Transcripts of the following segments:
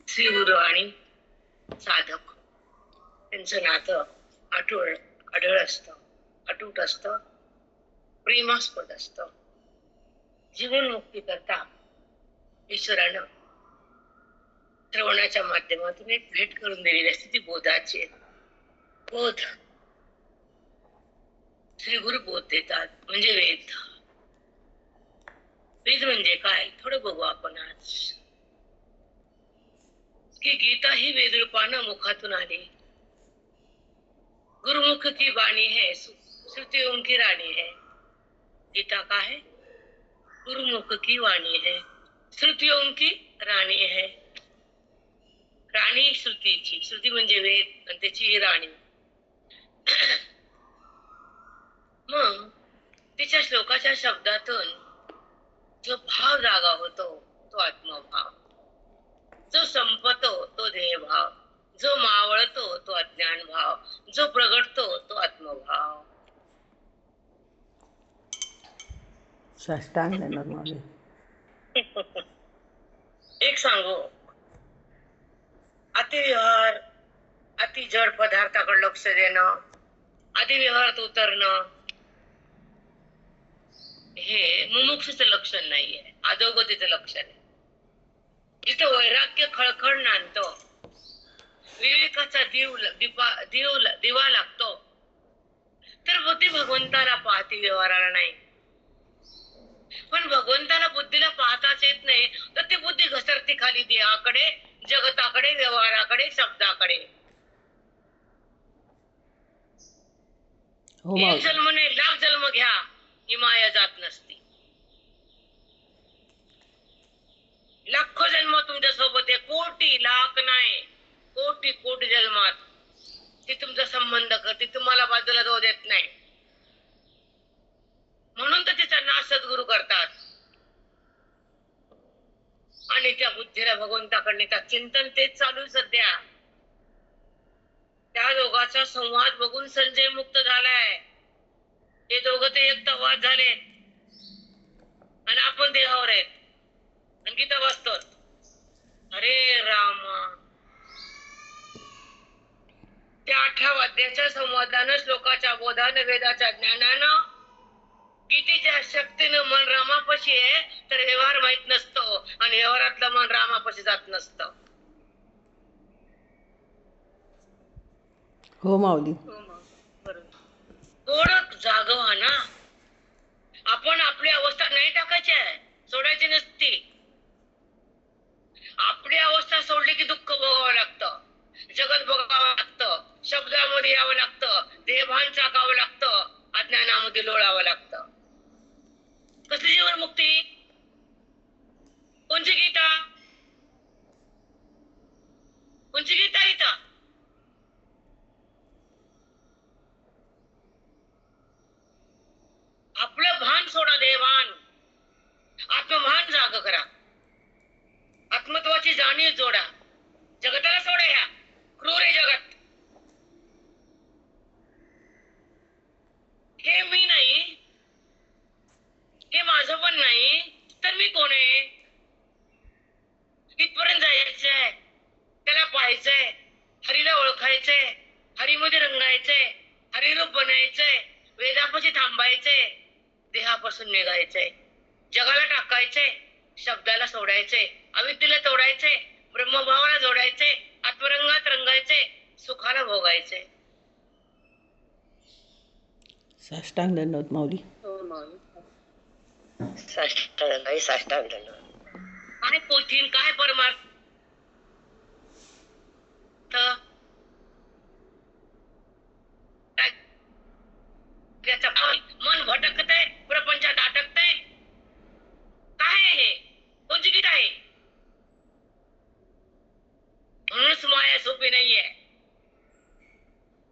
श्री गुरु आणि साधक त्यांचं नातं अढळ असतं, अटूट असतं, प्रेमास्पद असतं. जीवनमुक्ती करता ईश्वरानं श्रवणाच्या माध्यमातून एक भेट करून दिलेली असते, ती बोधाची. बोध, श्री गुरु बोध देतात म्हणजे वेद. वेद म्हणजे काय थोडं बघू आपण आज. की गीता ही वेद रूपानं मुखातून आली. गुरुमुख की वाणी है, श्रुतियों की राणी है. गीता का है? गुरुमुख की वाणी है, श्रुतियों की राणी है. राणी श्रुतीची, श्रुती म्हणजे वेद आणि त्याची राणी. मग तिच्या श्लोकाच्या शब्दातून जो भाव जागा होतो तो आत्मभाव, जो संपतो तो देहभाव, जो मावळतो तो अज्ञान भाव, जो प्रगटतो तो आत्मभाव. साष्टांग नर्माले. एक सांगू, अतिविहार, अति जड पदार्थाकडे लक्ष देणं, अतिविहारात उतरणं, हे मुमुक्षुचं लक्षण नाहीये, अधोगतीचं लक्षण आहे. जिथं वैराग्य खळखळ नांदतो, विवेकाचा दिवा लागतो, तर बुद्धी भगवंताला पाहती, व्यवहाराला नाही. पण भगवंताला बुद्धीला पाहताच येत नाही, तर ती बुद्धी घसरती खाली देहाकडे, जगताकडे, व्यवहाराकडे, शब्दाकडे. एक जन्मने लाख जन्म घ्या, ही माया जात नसती. लाखो जन्म तुमच्या सोबत आहे, कोटी लाख नाही, कोटी कोटी जन्मात ती तुमचा संबंध करते, तुम्हाला बाजूला जाऊ देत नाही. म्हणून तर तिचा नाश सद्गुरु करतात आणि त्या बुद्धीला भगवंताकडे नेतात. चिंतन तेच चालू सध्या. त्या दोघांचा संवाद बघून संजय मुक्त झालाय. हे दोघं ते एक वाद झाले आणि आपण देहावर आहेत आणि गीता वाचतो. अरे रामा, त्या 18 वाद्याच्या संवादानं, श्लोकाच्या बोधानं, वेदाच्या ज्ञानानं, गीतेच्या शक्तीनं मन रामापाशी आहे, तर व्यवहार माहित नसतो आणि व्यवहारातलं मन रामापाशी जात नसतं. हो माऊली. थोडं जाग व्हा ना. आपण आपली अवस्था नाही टाकायची आहे, सोडायची नसती. आपली अवस्था सोडली की दुःख भोगावं लागतं, जगत भोगावं लागतं, शब्दामध्ये यावं लागतं, देहभान चाकावं लागतं, अज्ञानामध्ये लोळावं लागतं. कसली जीवन मुक्ती? कोणची गीता? कोणची गीता? इथं आपलं भान सोडा, देहभान. आत्मभान जाग करा, आत्मत्वाची जाणीव जोडा. जगताला सोडा, ह्या क्रूर आहे जगत. हे मी नाही, हे माझं पण नाही, तर मी कोण आहे? इथपर्यंत जायचंय, त्याला पाहायचंय, हरीला ओळखायचंय, हरीमध्ये रंगायचंय, हरिरूप बनायचंय, वेदापाशी थांबायचंय, देहापासून निघायचंय, जगाला टाकायचंय, शब्दाला सोडायचंय, अविद्येला तोडायचंय, ब्रह्मभावाला जोडायचंय, आत्मरंगात रंगायचंय, सुखाला भोगायचंय. साष्टांग दंडवत माऊली. साष्टांग दंडवत. काय पोथीन, काय परमार्थ? मन भटकतंय, प्रपंचात अटकतंय. काय हे? कोणची गीता आहे? म्हणूनच माया सोपी नाहीये.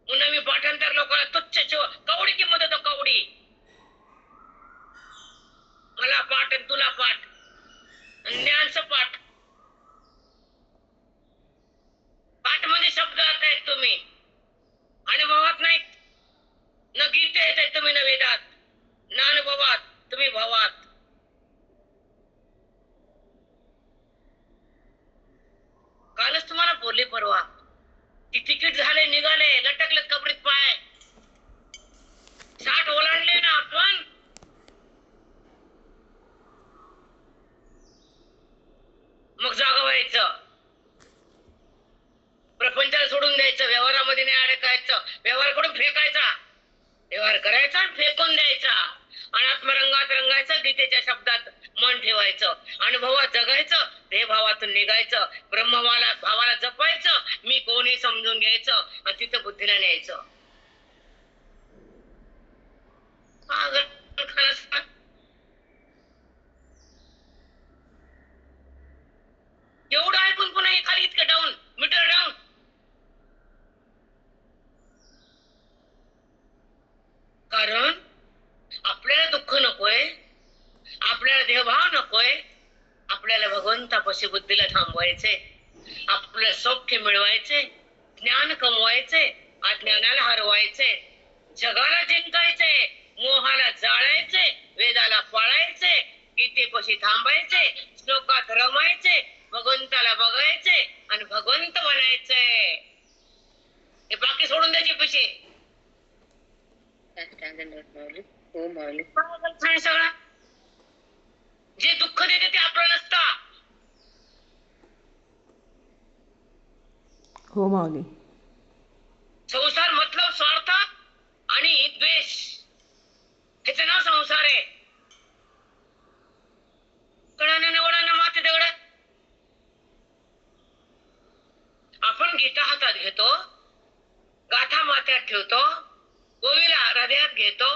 उन्नवी पाठांतर लोकांना तुच्छ कवडी किंमत होतो, कवडी. मला पाठ आणि तुला पाठ, ज्ञानचं पाठ. पाठ म्हणजे शब्द अर्थ आहेत तुम्ही, अनुभवात नाही. न गीते येत आहे तुम्ही, न वेदात, न अनुभवात, तुम्ही भावात. काल ठरवा. ती तिकीट झाले, निघाले, लटकले कबरीत पाय. 60 ओलांडले ना आपण, मग जागा व्हायचं. प्रपंचाला सोडून द्यायचं, व्यवहारामध्ये नाही अडकायचं, व्यवहार करून फेकायचा, व्यवहार करायचा आणि फेकून द्यायचा. आणि आत्मरंगात रंगायचं, गीतेच्या शब्दात मन ठेवायचं, अनुभवात जगायचं, देहभावातून निघायचं, ब्रह्मभावाला भावाला जपायचं, मी कोणी समजून घ्यायचं आणि तिथं बुद्धीला न्यायचं. एवढं ऐकून पुन्हा हे खाली इतकं डाऊन, मीटर डाऊन. कारण आपल्याला दुःख नकोय, आपल्याला देहभाव नकोय, आपल्याला भगवंतापाशी बुद्धीला थांबवायचे, आपलं सौख्य मिळवायचे, ज्ञान कमवायचे, अज्ञानाला हरवायचे, जगाला जिंकायचे, मोहाला जाळायचे, वेदाला पाळायचे, गीतेपाशी थांबायचे, श्लोकात रमायचे, भगवंताला बघायचे आणि भगवंत बनायचे. हे बाकी सोडून द्यायचे पैसे. हो माऊली. सगळं जे दुःख देते ते आपलं नसतं. हो माऊली. संसार मतलब स्वार्थ आणि द्वेष, ह्याचं नाव संसार आहे. कळानं निवडानं माते दगड. आपण गीता हातात घेतो, गाथा माथ्यात ठेवतो, गोवीला हृदयात घेतो,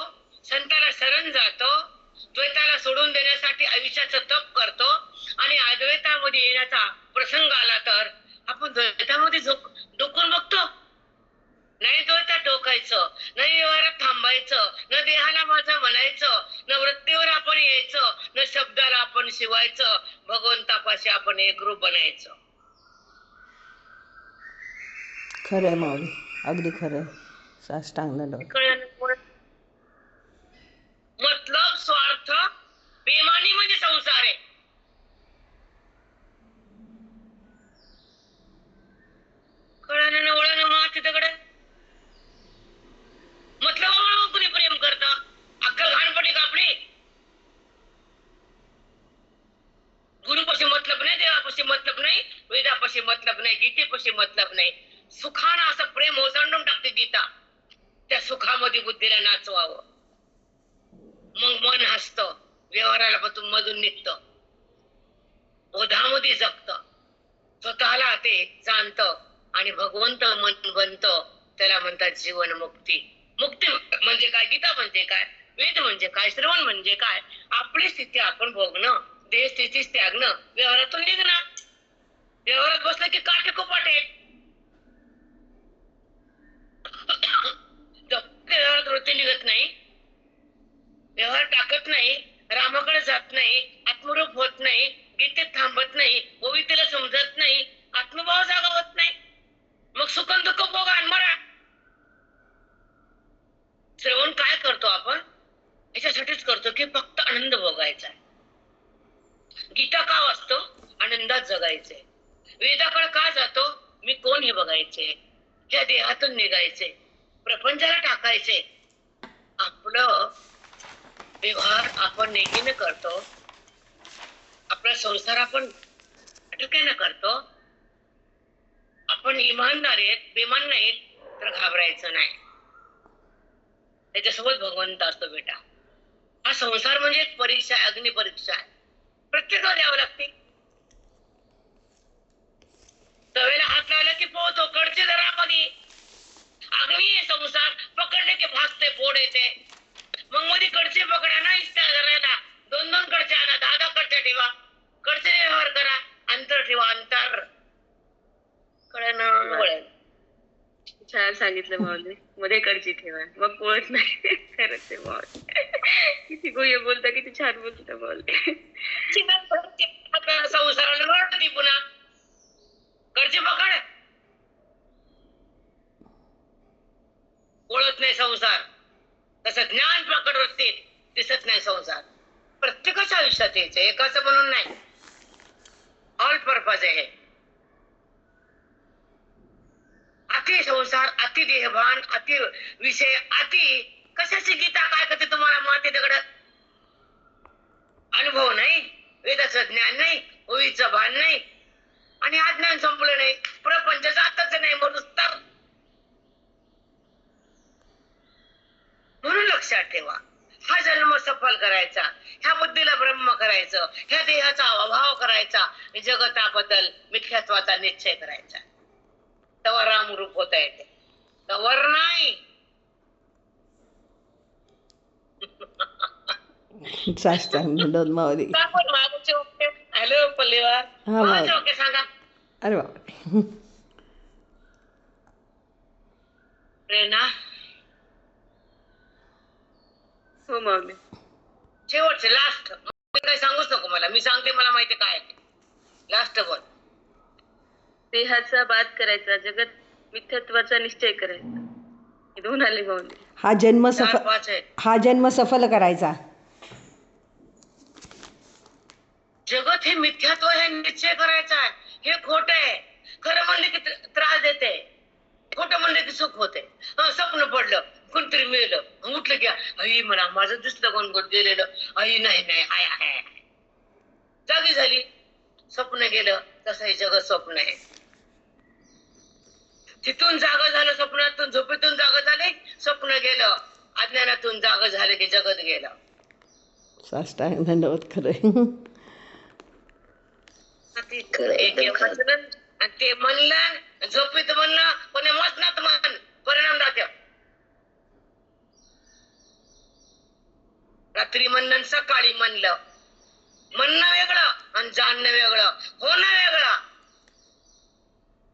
संताला शरण जातो, द्वैताला सोडून देण्यासाठी आयुष्याचं तप करतो आणि अद्वैतामध्ये येण्याचा प्रसंग आला तर आपण द्वैतामध्ये डोकून बघतो. नाही द्वैतात डोकायचं, नाही व्यवहारात थांबायचं, न देहाला माझं म्हणायचं, न वृत्तीवर आपण यायचं, न शब्दाला आपण शिवायचं, भगवंतापाशी आपण एकरूप बनायचं. खरंय माऊली, अगदी खरंय. साष्टांग दंडवत. मतलब स्वार्थ बेमानी म्हणजे संसार आहे. कळानं ओळानं माती दगड. मतलब कुणी प्रेम करत, अक्कल घाणपटी कापली. गुरुपाशी मतलब नाही, देवापाशी मतलब नाही, वेदापाशी मतलब नाही, गीतेपाशी मतलब नाही. सुखानं असं प्रेम ओसांडून टाकते गीता. त्या सुखामध्ये बुद्धीला नाचवावं, मग मन हसतं, व्यवहाराला मधून निघतं, ओधामध्ये जगतं, स्वतःला ते जाणतं आणि भगवंत मन बनतं. त्याला म्हणतात जीवन मुक्ती. मुक्ती म्हणजे काय, गीता म्हणजे काय, वेद म्हणजे काय, श्रवण म्हणजे काय, आपली स्थिती आपण भोगणं, देह स्थितीच त्यागणं, व्यवहारातून निघणं. व्यवहारात बसलं की काटे कुपाटे. व्यवहारात वृत्ती निघत नाही, व्यवहार टाकत नाही, रामाकडे जात नाही, आत्मरूप होत नाही, गीतेत थांबत नाही, पवित्रेला समजत नाही, आत्मभाव जागा होत नाही, मग सुख दुःख भोगा आणि मरा. श्रवण काय करतो आपण, याच्यासाठीच करतो की फक्त आनंद भोगायचा. गीता का वाचतो, आनंदात जगायचे. वेदाकडे का जातो, मी कोण हे बघायचे, ह्या देहातून निघायचे, प्रपंचाला टाकायचे. आपलं व्यवहार आपण नेकीनं करतो, आपला संसार आपण अटक्यानं करतो. आपण इमानदार आहेत, बेमान नाहीत तर घाबरायचं नाही. त्याच्यासोबत भगवंत असतो बेटा. हा संसार म्हणजे एक परीक्षा आहे, अग्निपरीक्षा आहे, प्रत्येकाला द्यावं लागते. तवेला हात लावला की पोहतो, कडचे जरा मध्ये अग्नी संसार पकडले की भासते, पोड येते. मग मध्ये कडचे पकड्या ना, इष्टा करायला 2-2 कडचे आणा, 10-10 कडच्या ठेवा, कडचे व्यवहार करा, अंतर ठेवा, अंतर. कळलं वळण. छान सांगितलं माऊली. मध्ये कडची ठेवा, मग पोळत नाही. खरंच आहे माऊली. किती गुह्य बोलता, किती छान बोलता माऊली. संसाराला वळती पुन्हा कडचे पकड. ओळख नाही संसार, तसं ज्ञान पकड वरती दिसत नाही संसार. प्रत्येकाच्या आयुष्यात यायचं, एकाचं म्हणून नाही, ऑल पर्पज आहे. संसार, अति देहभान, अति विषय, अति कशाची गीता काय करते तुम्हाला माते दगड? अनुभव नाही, वेदाचं ज्ञान नाही, ओळीचं भान नाही आणि अज्ञान संपलं नाही, प्रपंच जातच नाही तर. म्हणून लक्षात ठेवा, हा जन्म सफल करायचा, ह्या बुद्धीला ब्रह्म करायचं, ह्या देहाचा अभाव करायचा, जगताबद्दल मिथ्यात्वाचा निश्चय करायचा, तवर रामरूप होता येते, तवर नाही. साष्टांग दंडवत माऊली. हॅलो पल्लेवार, हा माऊली. ओके सांगा. अरे बापरे. प्रेरणा, हो माऊली. शेवटचे लास्ट काही सांगूच नको मला, मी सांगते मला माहिती काय लास्ट बोल. देहाचा बाद करायचा, जगत मिथ्यात्वाचा निश्चय करायचा. हे दोन आले माऊली. हा जन्म चार सफल, पाच आहे. हा जन्म सफल करायचा. जगत हे मिथ्यात्व हे निश्चय करायचा आहे, हे खोट आहे. खरं म्हणले की त्रास देते, खोटं म्हणले की सुख होते. स्वप्न पडलं, कोणतरी मिळलं, उठलं की आई म्हणा माझं दिसलं कोण गोट गेलेलं, आई नाही नाही हाय हाय, जागी झाली, स्वप्न गेलं. तसं हे जगत स्वप्न आहे. तिथून जागा झालं, स्वप्नातून झोपेतून जागा झाले, स्वप्न गेलं. अज्ञानातून जागा झाले की जगत गेलं. साष्टांग दंडवत खरंय. ते म्हणलं, झोपेत म्हणलं, पण मसनात म्हण परिणाम दाखव. रात्री म्हणणं, सकाळी म्हणलं, म्हणणं वेगळं आणि जाणणं वेगळं, होणं वेगळं.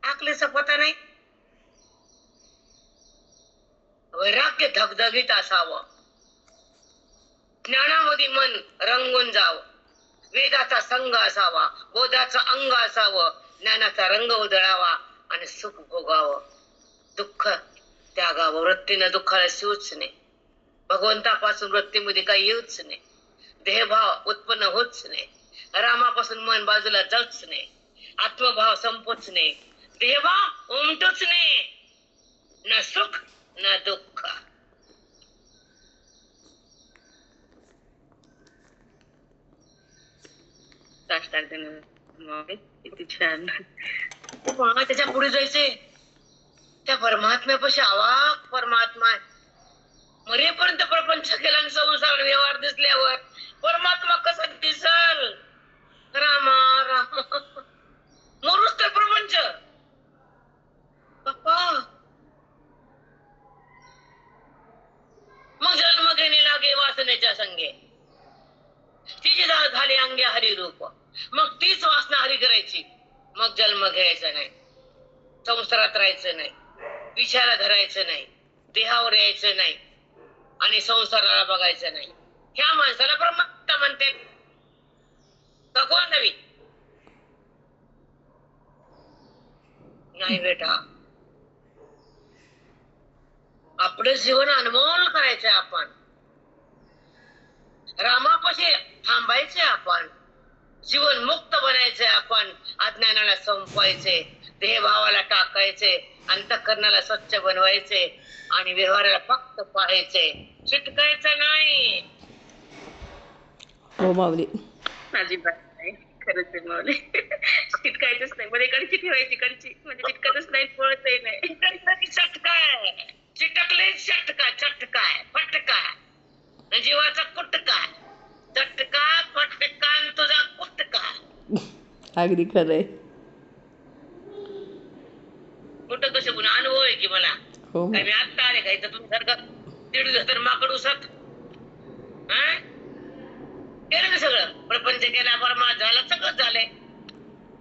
आकलीचा पता नाही. वैराग्य धगधगीत असावं, ज्ञानामध्ये मन रंगून जावं, वेदाचा संघ असावा, बोधाचं अंग असावं, ज्ञानाचा रंग उधळावा आणि सुख भोगावं, दुःख त्यागावं. वृत्तीनं दुःखाला शिवच नाही, भगवंतापासून वृत्तीमध्ये काही येऊच नाही, देहभाव उत्पन्न होच नाही, रामापासून मन बाजूला जाऊच नाही, आत्मभाव संपच नाही, देहभाव उमटूच नाही, ना सुख ना दुःख. किती छान. त्याच्या पुढे जायचे, त्या परमात्म्यापाशी आवाक परमात्मा आहे. मरेपर्यंत प्रपंच केला आणि संसार व्यवहार दिसल्यावर परमात्मा कसा दिसल? रामा राम, मरूच तर प्रपंच बाप्पा. मग जन्म घेणे लागे वासनेच्या संगे, तिची झाली अंगे हरी रूप, मग तीच वासना हरी करायची. मग जन्म घ्यायचा नाही, संसारात राहायचं नाही, विषयाला धरायचं नाही, देहावर यायचं नाही आणि संसाराला बघायचं नाही. ह्या माणसाला परमात्मा म्हणते का कोण नवी? नाही बेटा, आपलं जीवन अनमोल करायचंय आपण, रामापाशी थांबायचे आपण, जीवन मुक्त बनायचंय आपण, अज्ञानाला संपवायचे, देहभावाला टाकायचे, अंतःकरणाला स्वच्छ बनवायचे आणि व्यवहाराला फक्त पाहायचे, चिटकायचं नाही. हो माऊली. अजिबात नाही, खरंच आहे माऊली. चिटकायचंच नाही, मध्ये कडची ठेवायची, कडची म्हणजे चिटकतच नाही, पळतही नाही. चटकाय, चिटकले चटका, चटकाय फटका, जीवाचा कुटका, चटका फटका तुझा कुटका. अगदी खरंय. कुठं कसं गुन्हा अनुभव आहे की मला. हो काय मी आत्ता आले का इथं तुमच्यासारखं दीड दिवस तर माकड उसत केलं ना सगळं, प्रपंच केला, बरमा झालं, सगळं झालंय.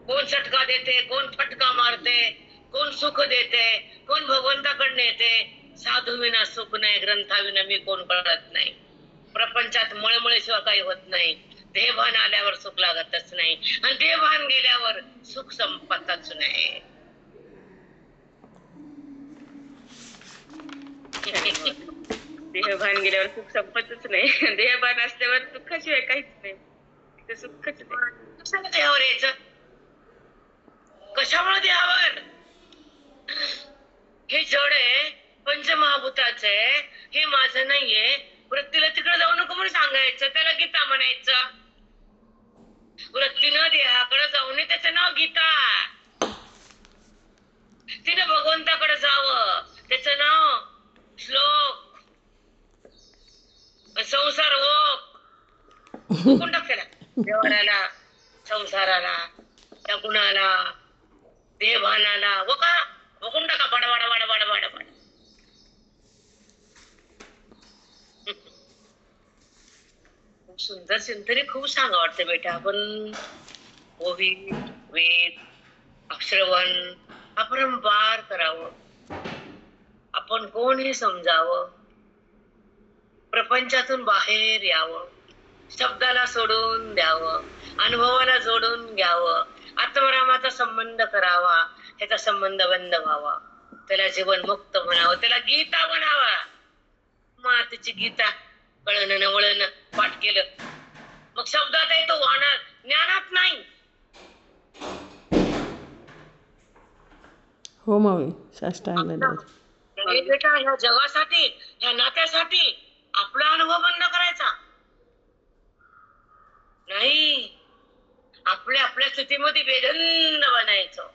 कोण चटका देते, कोण फटका मारते, कोण सुख देते, कोण भगवंताकडनं येते. साधू विना सुख नाही, ग्रंथाविना मी कोण कळत नाही. प्रपंचात मळमळेशिवाय काही होत नाही. देहभान आल्यावर सुख लागतच नाही आणि देहभान गेल्यावर सुख संपतच नाही. देहभान गेल्यावर सुख संपतच नाही, देहभान असल्यावर सुखाशिवाय काहीच नाही, ते सुखच नाही. कशाला देहावर यायचं? कशामुळे देहावर? हे जड आहे, पंचमहाभूताचं आहे, हे माझं नाहीये. वृत्तीला तिकडे जाऊ नको म्हणून सांगायचं, त्याला गीता म्हणायचं. वृत्तीनं देहाकडे जाऊ नये, त्याचं नाव गीता. तिनं भगवंताकडे जावं, त्याचं नाव श्लोक. संसार टाक त्याला, व्यवहाराला, संसाराला, त्या गुणाला, देहभानाला वकून टाका. बडबड बडबड बडबड. खूप सुंदर चिंतने खूप सांगा वाटते बेटा. आपण ओवी, वेद, अक्षरवन अपरंपार करावं. आपण कोण हे समजावं. प्रपंचातून बाहेर यावं. शब्दाला सोडून द्यावं. अनुभवाला जोडून घ्यावं. आत्मरामाचा संबंध करावा. त्याचा संबंध बंद व्हावा. त्याला जीवन मुक्त म्हणावं. त्याला गीता म्हणावा. मातेची गीता कळण वळण पाठ केलं मग शब्दात आहे तो वाहणार, ज्ञानात नाही. हो माऊली, साष्टांग धन्यवाद. बेटा ह्या जगासाठी, ह्या नात्यासाठी आपला अनुभव बंद करायचा नाही. आपल्या स्थितीमध्ये बेधन्न बनायचं.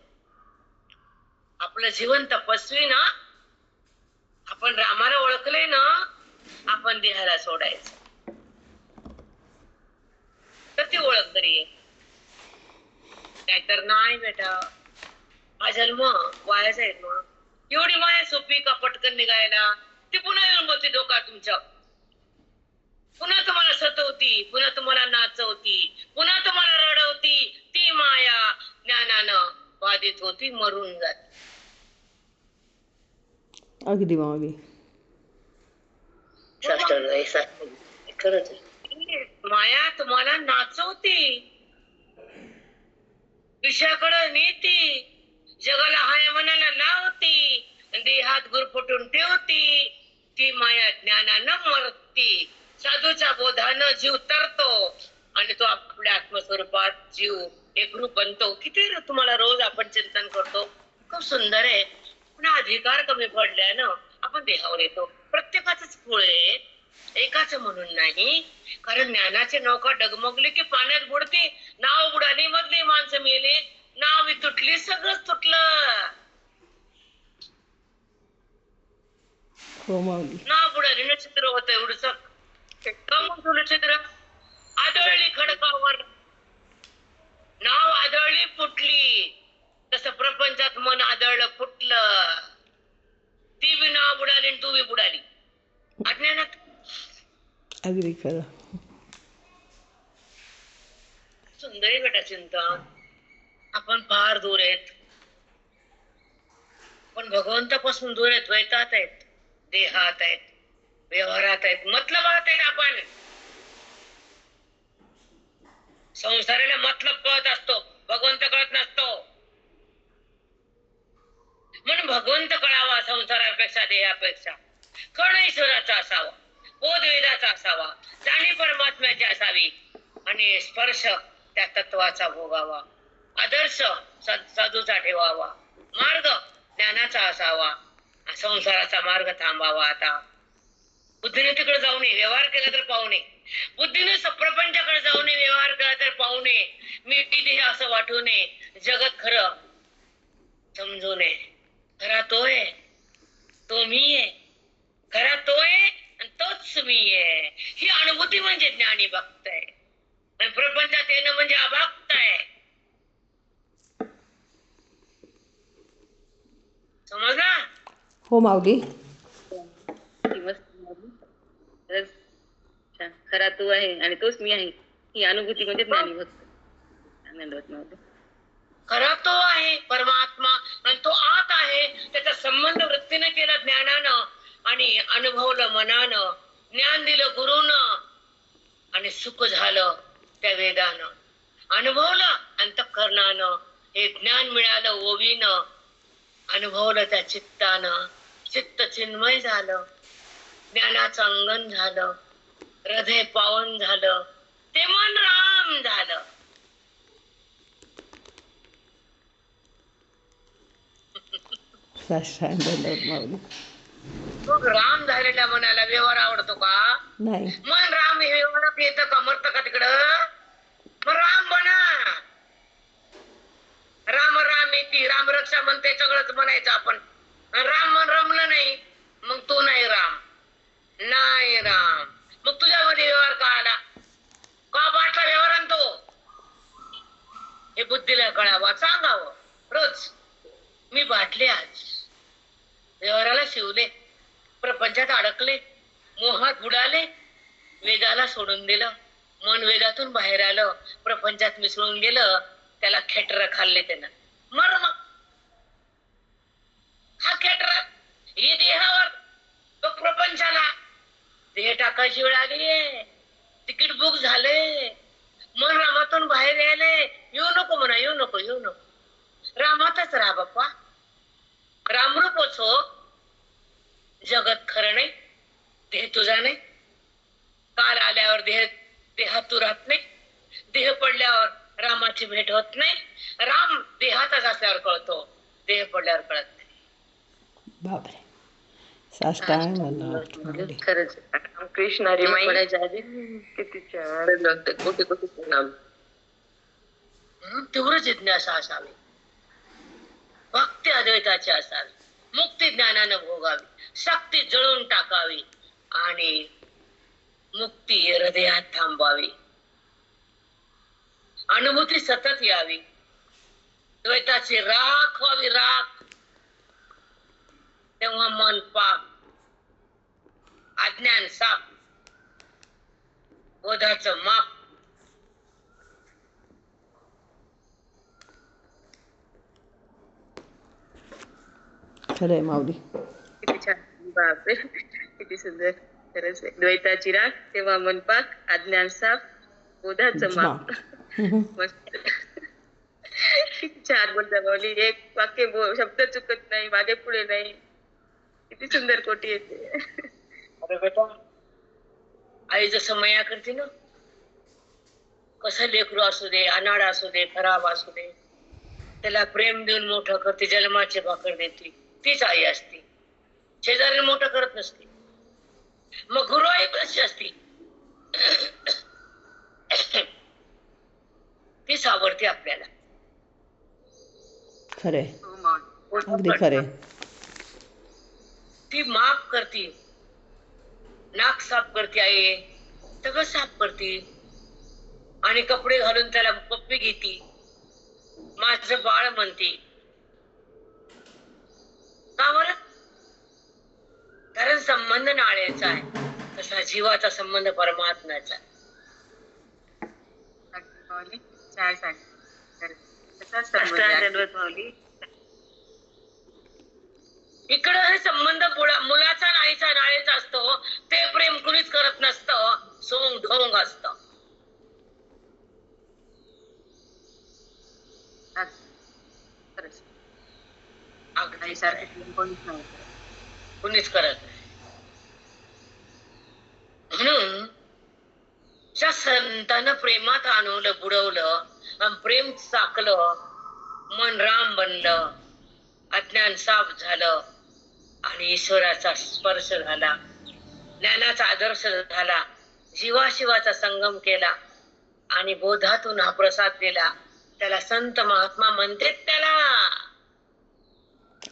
आपलं जीवन तपस्वी ना, आपण रामाला ओळखले ना, आपण देहाला सोडायचं. तर ती ओळख तरी आहे. नाहीतर नाही बेटा, हा जन्म वाया जाईल. मग एवढी माया सोपी का पटकन निघायला? ती पुन्हा येऊन बोलते डोक्यात तुमच्या. पुन्हा तुम्हाला सतवती, पुन्हा तुम्हाला नाचवती, पुन्हा तुम्हाला रडवती. ती माया ज्ञानानं बाधित होती, मरून जाते. अगदी माऊली. खरंच माया तुम्हाला नाचवती, विषयाकडे नेती, जगाला हाय मनाला लावती, देहात गुरफटून ठेवती. ती माया ज्ञानानं मरती. साधूच्या बोधानं जीव तरतो आणि तो आपल्या आत्मस्वरूपात जीव एकरूप बनतो. किती तुम्हाला रोज आपण चिंतन करतो, खूप सुंदर आहे. पण अधिकार कमी पडल्यानं आपण देहावर येतो. प्रत्येकाच फळ आहे, एकाच म्हणून नाही. कारण ज्ञानाची नौका डगमगली की पाण्यात बुडते. नाव बुडाली, मधली माणसं मेले, नाव तुटली, सगळंच तुटलं. हो माऊली. नाव बुडाली, नक्षत्र होत एवढंच. कमून नक्षत्र आदळली खडकावर, नाव आदळली फुटली. तसं प्रपंचात मन आदळलं फुटलं. ती बी नाव बुडाली आणि तू बी बुडाली अज्ञानात. अगदी खरं. सुंदर आहे बेटा चिंतन. आपण फार दूर आहेत, पण भगवंतापासून दूर आहेत. द्वैतात आहेत, देहात आहेत, व्यवहारात आहेत, मतलबात आहेत. आपण संसाराला मतलब कळत असतो, भगवंत कळत नसतो. म्हणून भगवंत कळावा संसारापेक्षा, देहापेक्षा. कण ईश्वराचा असावा, बोध वेदाचा असावा, जाणीव परमात्म्याची असावी आणि स्पर्श त्या तत्वाचा भोगावा. आदर्श साधूचा ठेवावा, मार्ग ज्ञानाचा असावा. संसाराचा मार्ग थांबावा. आता बुद्धीने तिकडे जाऊ नये, व्यवहार केला तर पाहू नये. बुद्धीने प्रपंचाकडे जाऊ नये, व्यवहार केला तर पाहू नये. मी देह असं वाटू नये. जगत खरं समजू नये. खरा तो आहे, तो मी आहे. खरा तो आहे आणि तोच मी आहे. ही अनुभूती म्हणजे ज्ञानी भक्त आहे. आणि प्रपंचात येणं म्हणजे अभक्त आहे. समजला? हो माऊली. खरा तू आहे आणि तोच मी आहे, ही अनुभूती म्हणजे ज्ञानी भक्त. आनंदवत माऊली. खरा तो आहे परमात्मा आणि तो आत आहे. त्याचा संबंध वृत्तीने केला ज्ञानानं आणि अनुभवलं मनानं. ज्ञान दिलं गुरुनं आणि सुख झालं त्या वेदानं. अनुभवलं अंतःकरणानं, हे ज्ञान मिळालं ओवीनं. अनुभवलं त्या चित्तानं, चित्त चिन्मय झालं. ज्ञानाचं अंगण झालं, हृदय पावन झालं, ते मन राम झालं. साष्टांग दंडवत माऊली. मग राम झालेल्या मनाला व्यवहार आवडतो का? नाही. मन राम हे व्यवहारात येतं का, मरतं का तिकडं? मग राम बना. राम राम येते, राम रक्षा म्हणते, सगळंच म्हणायचं आपण. राम मन रमलं नाही, मग तो नाही राम. नाही राम. मग तुझ्यामध्ये व्यवहार का आला? का वाटला व्यवहार आणतो? हे बुद्धीला कळावं, सांगावं रोज. मी बाटले आज व्यवहाराला शिवले, प्रपंचात अडकले, मोहात बुडाले, वेगाला सोडून दिलं, मन वेगातून बाहेर आलं, प्रपंचात मिसळून गेलं, त्याला खेटर खाल्ले त्यानं. मर मग हा खेटर हे देहावर, तो प्रपंचाला. देह टाकायची वेळ आलीये, तिकीट बुक झाले, मन रामातून बाहेर यायले. येऊ नको म्हणा, येऊ नको, येऊ नको. रामातच राहा बाप्पा. रामरूपच हो. जगत खरं नाही, देह तुझा नाही. काल आल्यावर देहात तू राहत नाही, देह पडल्यावर रामाची भेट होत नाही. राम देहातच असल्यावर कळतो, देह पडल्यावर कळत नाही. बापरे. साष्टांग दंडवत माऊली. खरंच कृष्णारी माई पडायच्या आधी किती छान लागते. कोटी कोटी प्रणाम. तीव्र जिज्ञासा असावी, भक्ती अद्वैताची असावी, मुक्ती ज्ञानानं भोगावी, शक्ती जळून टाकावी आणि मुक्ती हृदयात थांबवावी. अनुभूती सतत यावी, द्वैताची राख व्हावी, राख. तेव्हा मन पाक, अज्ञान साप, बोधाचं माप. खरंय माऊली. किती छान. बापरे किती सुंदर. खरंच आहे. द्वैताची राख, तेव्हा मन पाक, अज्ञान साप, बोधाचं माप. मस्त. किती छान बोलता माऊली. एक वाक्य शब्द चुकत नाही, मागे पुढे नाही. किती सुंदर कोटी येते. अरे बेटा, आई जसं मया करते ना, कसं लेकरू असू दे, अनाड असू दे, खराब असू दे, त्याला प्रेम देऊन मोठं करते, जन्माची भाकर देते, तीच आई असते. शेजारी मोठं करत नसते. मग गुरु आई कशी असते? तीच आवडते आपल्याला. खरे. अगदी खरे. ती माफ करते, नाक साफ करते आई, सगळं साफ करते आणि कपडे घालून त्याला पप्पी घेते, माझं बाळ म्हणते. का बरं? कारण संबंध नाळेचा आहे, तसा जीवाचा संबंध परमात्म्याचा. इकडं हे संबंध मुलाचा आणि आईचा नाळेचा असतो, ते प्रेम कुणीच करत नसतं, सोंग ढोंग असत. कुणीच करत नाही. म्हणून त्या संतानं प्रेमात आणवलं, बुडवलं, आणि प्रेम चाकलं, मन राम बनलं, अज्ञान साफ झालं आणि ईश्वराचा स्पर्श झाला, ज्ञानाचा आदर्श झाला, जीवाशिवाचा संगम केला आणि बोधातून हा प्रसाद दिला. त्याला संत महात्मा म्हणते. त्याला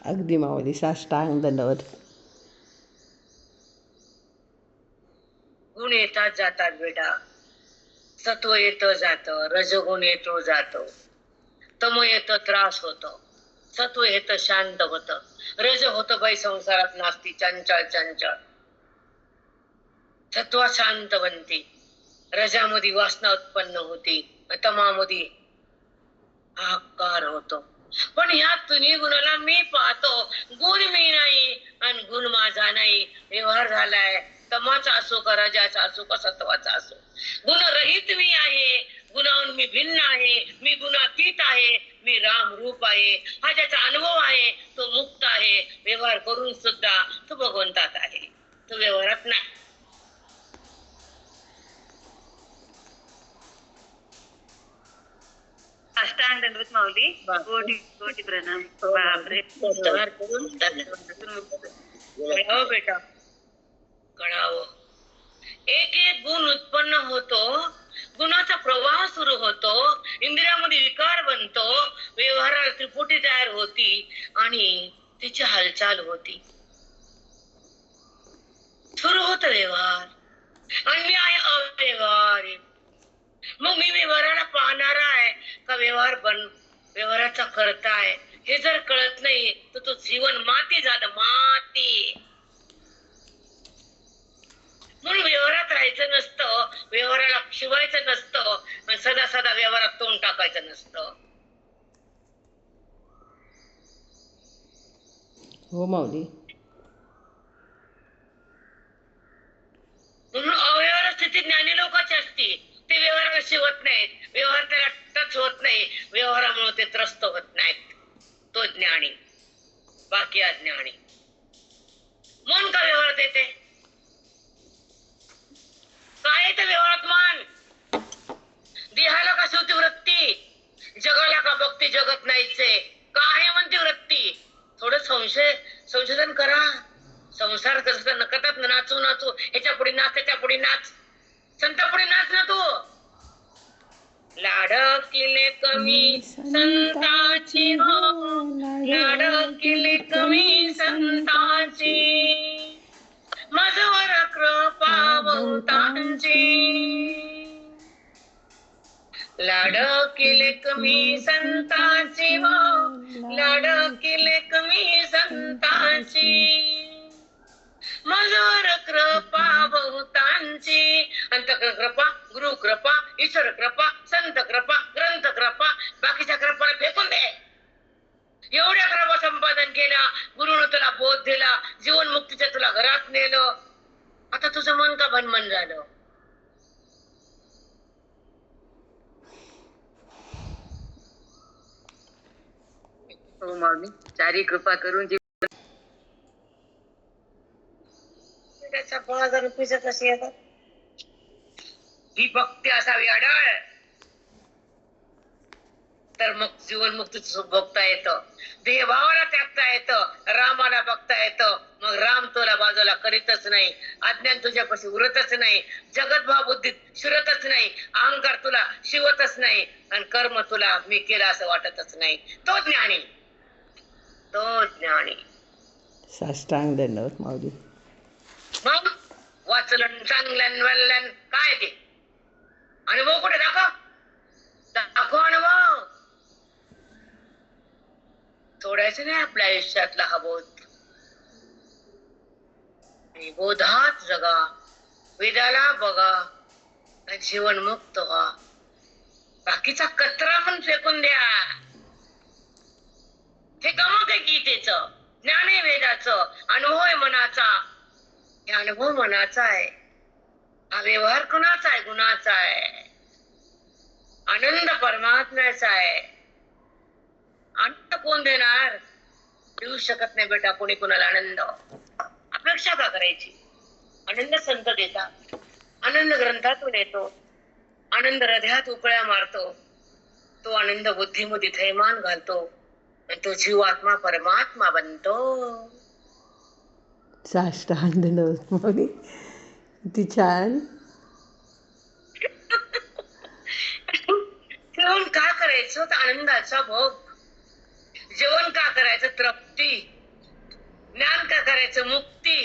अगदी माऊली. साष्टांग दंडवत. गुण येतात जातात बेटा, सत्व येतं जातं, रजगुण येतो जातो, तम येतं त्रास होतो, सत्व येतं शांत होतं, रज होतं बाई संसारात नास्ती चंचळ चंचळ. सत्वा शांत बनते, रजामध्ये वासना उत्पन्न होते, तमामध्ये आकार होतो. पण ह्या तिन्ही गुणाला मी पाहतो, गुण मी नाही आणि गुण माझा नाही. व्यवहार झालाय तमाचा असो का रजाचा असो का सत्वाचा असो, गुणरहित मी आहे, गुणाहून मी भिन्न आहे, मी गुणातीत आहे, मी राम रूप आहे. हा ज्याचा अनुभव आहे तो मुक्त आहे. व्यवहार करून सुद्धा तो भगवंतात आहे, तो व्यवहारात नाही. साष्टांग दंडवत माऊली. कोटी कोटी प्रणाम. बापरे. व्यवहार करून बंधनातून मुक्त. कळावं बेटा, कळावं. एक एक गुण उत्पन्न होतो, गुणाचा प्रवाह सुरू होतो, इंद्रियामध्ये विकार बनतो, व्यवहाराला त्रिपुटी तयार होती आणि तिची हालचाल होती. सुरू होत व्यवहार आणि मी आहे अव्यवहार. मग मी व्यवहाराला पाहणारा आहे का व्यवहाराचा करता आहे, हे जर कळत नाही तर तो जीवन माती झालं, माती. म्हणून व्यवहारात राहायचं नसतं, व्यवहाराला शिवायचं नसतं, सदा सदा व्यवहारात तोंड टाकायचं नसतं. हो माऊली. म्हणून अव्यवहार स्थिती ज्ञानी लोकांची असते. ते व्यवहाराला शिवत नाहीत, व्यवहार त्याला टच होत नाही, व्यवहारामुळे ते त्रस्त होत नाहीत. तो ज्ञानी, बाकी अज्ञानी. मन का व्यवहारात येते? काय येतं व्यवहारात? मान. देहाला का शिवती वृत्ती, जगाला का बघते जगत नाहीचे, काय म्हणते वृत्ती? थोडं संशोधन करा. संसार कसं नकतात नाचू नाचू, ह्याच्या पुढे नाच, त्याच्या पुढे नाच, संता पुढे नाच ना तू. लाडकिले कमी संताची हो, लाडकिले कमी संताची, माझवर कृपा बहुतांची. लाडकिले कमी संताची हो, लाडकिले कमी संताची, माझवर कृपा बहुतांची. अंतःकरण कृपा, गुरु कृपा, ईश्वर कृपा, संत कृपा, ग्रंथ कृपा, बाकीच्या कृपाला फेकून दे. एवढ्या कृपा संपादन केला, गुरुने तुला बोध दिला, जीवन मुक्तीच्या तुला घरात नेलं, आता तुझं मन का भनमन झालं? हो माऊली. चारी कृपा करून त्याच्या 5,000 रुपये कशी येतात? ही भक्ती असावी अडाळ, तर मग जीवन मुक्तीचं सुख भोगता येतं, देहभावाला त्यागता येतं, रामाला बघता येतं. मग राम तुला बाजूला करीतच नाही, अज्ञान तुझ्यापाशी उरतच नाही, जगत भाव बुद्धीत शिरतच नाही, अहंकार तुला शिवतच नाही, आणि कर्म तुला मी केलं असं वाटतच नाही. तो ज्ञानी, तो ज्ञानी. साष्टांग दंडवत माऊली. मग वाचलन चांगलं वल्लन काय ते अनुभव कुठे दाखव अनुभव. सोडायचं नाही आपल्या आयुष्यातला हा बोध. बोधात जगा, वेदाला बघा, जीवन मुक्त व्हा. बाकीचा कचरा पण फेकून द्या. हे गमक आहे गीतेचं, ज्ञान आहे वेदाचं, अनुभव आहे मनाचा. हे अनुभव मनाचा आहे, हा व्यवहार कुणाचा आहे? गुणाचा आहे. आनंद परमात्म्याचा आहे. आनंद कोण देणार? देऊ शकत नाही बेटा कोणी कुणाला आनंद. अपेक्षा का करायची? आनंद संत देतात, आनंद ग्रंथातून येतो, आनंद हृदयात उकळ्या मारतो, तो आनंद बुद्धीमध्ये थैमान घालतो, आणि तो जीवात्मा परमात्मा बनतो. साष्टांग दंडवत माऊली. किती छान. जेवण का करायचं? तर आनंदाचा भोग. जेवण का करायचं? तृप्ती. ज्ञान का करायचं? मुक्ती.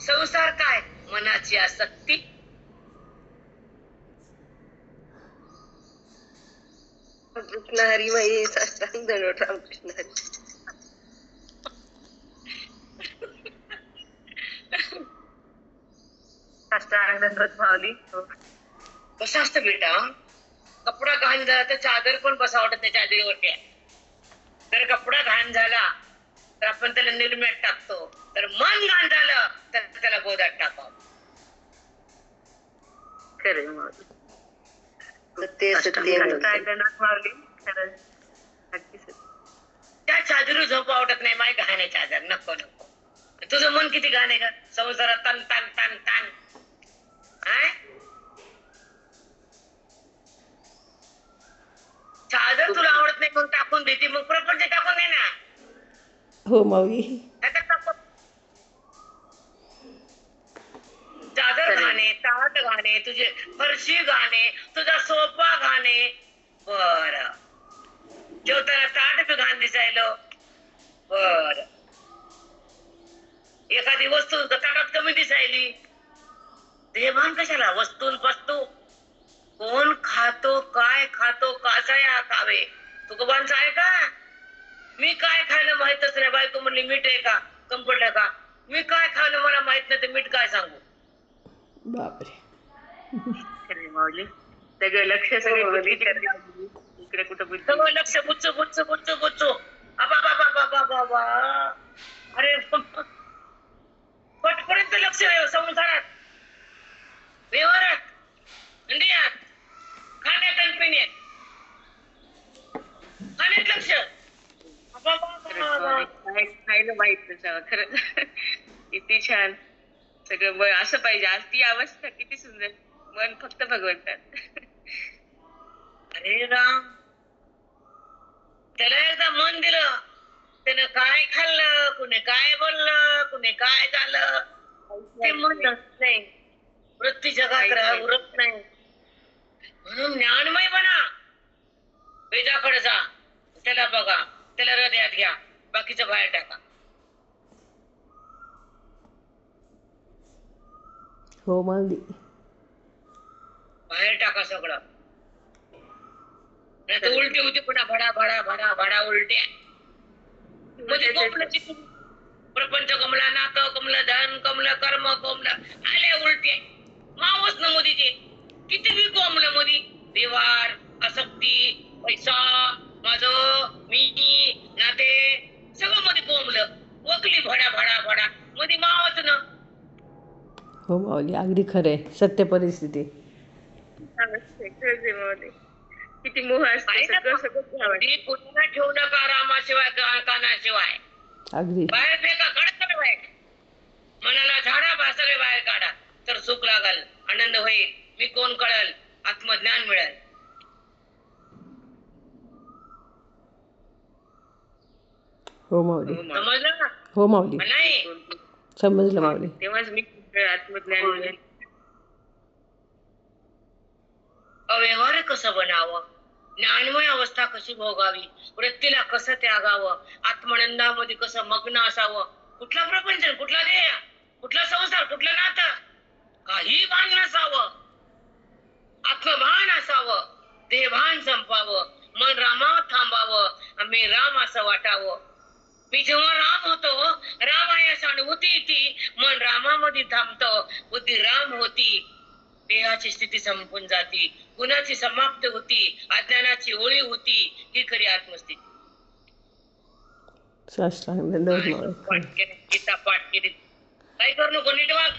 संसार काय? मनाची आसक्ती. कृष्ण हरी माई. साष्टांग दंडवत रामकृष्ण हरी. साष्टांग दंडवत माऊली. कसं असतं बेटा, कपडा घाण झाला तर चादर पण बसा वाटत नाही चादरीवरती. तर कपडा घाण झाला तर आपण त्याला निर्म्यात टाकतो, तर मन घाण झालं तर त्याला गोदात टाकावं. खरे माऊली. साष्टांग दंडवत माऊली. खरंच नक्की सत्य. त्या चादरी झोप आवडत नाही, माय घाण आहे चादर, नको नको. तुझं मन किती घाण आहे का? संसारात तान तान तान तान. चादर तुला आवडत नाही मग टाकून देते, मग प्रपंच टाकून दे ना. हो माऊली. आता टाकून चादर घाणे, ताट घाणे, तुझे फरशी घाणे, तुझा सोफा घाणे. बर, जेवताना ताट बी घाण दिसायलं. बर, एखादी वस्तू ताटात कमी दिसायली. देवाण कशाला? वस्तू कोण खातो, काय खातो, कसा खावे, तुकोबांचा आहे का? मी काय खायला माहितच नाही. बायको म्हणली मीठ आहे का, कम्फर्ट आहे का? मी काय खायला मला माहित नाही, तर मीठ काय सांगू? बापरे. माऊली सगळं लक्ष इकडे कुठं सगळं लक्ष बुच्चू. बाबा अरे पटपर्यंत लक्ष संसारात, व्यवहारात, इंडियात, खाण्यात आणि पिण्यात, खाण्यात लक्ष. खायला माहित नसावं खरं. किती छान सगळं. मन असं पाहिजे. आज ती अवस्था किती सुंदर. मन फक्त भगवंतात. अरे राम, त्याला एकदा मन दिलं, त्यानं काय खाल्लं, कुणी काय बोललं, कुणी काय झालं, ते मन नाही. वृत्ती जगात उरत नाही. म्हणून ज्ञानमय बना. वेदाकडे जा, त्याला बघा, त्याला हृदयात घ्या, बाकीचं बाहेर टाका. हो माऊली. बाहेर टाका सगळं. नाही तर उलटी होती पुन्हा, भडा भडा भडा भडा उलट्या. म्हणजे प्रपंच कमला, नातं कमलं, धन कमलं, कर्म कमलं, आले उलटे. मावस न मोदीचे किती बी कोंबलं मोदी. व्यवहार, आसक्ती, पैसा, माझं, मी, नाते सगळं मध्ये कोंबलं. वकली भडा भडा भडा मध्ये मावच न. हो माऊली, अगदी खरंय. सत्य परिस्थिती. किती मोह असतो. कुणाला ठेवू नका रामाशिवाय, कानाशिवाय. अगदी. बाहेर फेका, काढा बाहेर. मनाला झाडा, सगळे बाहेर काढा, तर सुख लागल, आनंद होईल. मी कोण कळल, आत्मज्ञान मिळेल. हो माऊली. समजलं ना? हो माऊली, नाही समजलं माऊली. तेव्हाच मी आत्मज्ञान मिळेल. अव्यवहार कसं बनावं, ज्ञानमय अवस्था कशी भोगावी, वृत्तीला कसं त्यागावं, आत्मानंदामध्ये कसं मग्न असावं. कुठला प्रपंच, कुठला ध्येय, कुठला संसार, कुठलं नातं, काही भान नसावं. आत्मभान असावं, देहभान संपावं, मन रामावर थांबावं, मी राम असं वाटावं. मी जेव्हा राम होतो, राम आहे असं अनुभूती येते, मन रामामध्ये थांबतं, बुद्धी राम होती, देहाची स्थिती संपून जाती, गुणाची समाप्त होती, अज्ञानाची ओळी होती. ही खरी आत्मस्थिती. साष्टांग दंडवत माऊली. गीता पाठ केली, काय करू नको, नीट वाग.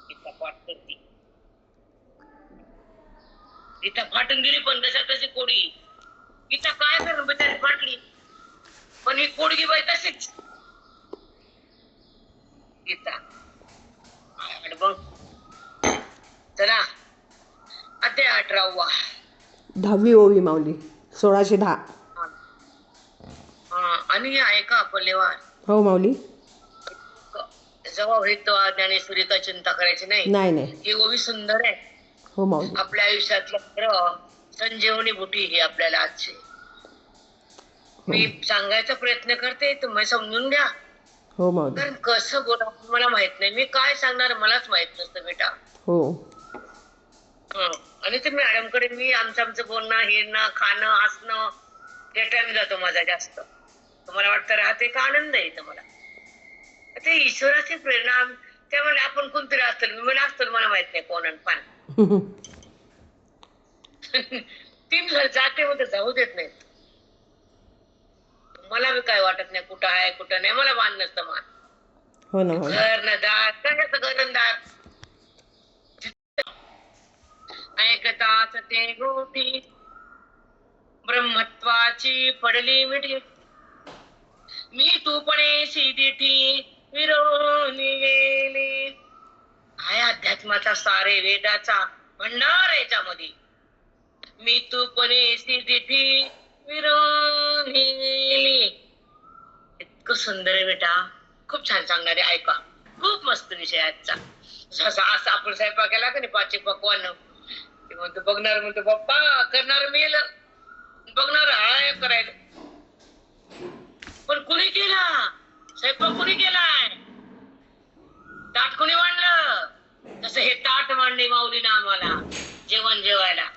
गीता पाठ करती, गीता फाटून गेली, पण तशा तशी कोडी. गीता काय करून बिचारी फाटली, पण ही कोडगी बाई तशीच. गीता बघ. चला, अध्याय 18वा. 10वी ओवी माऊली, 1610. आणि ऐका आपण लेवा. हो माऊली. जेव्हा होईल तेव्हा ज्ञानेश्वरी काय चिंता करायची नाही. नाही. ही ओवी सुंदर आहे. हो माऊली. आपल्या आयुष्यातलं संजीवनी बुटी ही आपल्याला आजची. मी सांगायचा प्रयत्न करते, तुम्ही समजून घ्या. हो माऊली. कारण कसं बोला मला माहित नाही, मी काय सांगणार मलाच माहित नसतं बेटा. हो. आणि ते मॅडम कडे मी आमचं बोलणं, हिरणं, खाणं, हसणं हे टाइम जातो माझा जास्त. तुम्हाला वाटतं राहते का आनंद येतो मला. ते ईश्वराची प्रेरणा. त्यामुळे आपण कोणतरी असतो, मी असतो, मला माहित नाही कोण पान. 3 जाते होते, जाऊ देत नाहीत. मला बी काय वाटत नाही कुठं आहे कुठं नाही, मला मान नसतं मान. हो ना. घर न दार, सगळ्याच घरंदार. ऐकताच ते गोटी, ब्रह्मत्वाची पडली मिठी. मी तूपणे दिठी विरोनी गेली. आहे अध्यात्माचा सारे वेदाचा भंडार याच्यामध्ये. मी तू पणेसी तिथी विरहिली. इतकं सुंदर आहे बेटा, खूप छान सांगणार आहे, ऐका. खूप मस्त विषय आजचा. असा आपण स्वयंपाक केला का नाही, पाची पकवान, ते म्हणतो बघणार, म्हणतो पप्पा करणार मेल, बघणार हाय करायला. पण कुणी केला स्वयंपाक, कुणी केलाय, ताट कुणी मांडलं? तसं हे ताट मांडणे माऊलीनं आम्हाला जेवण जेवायला,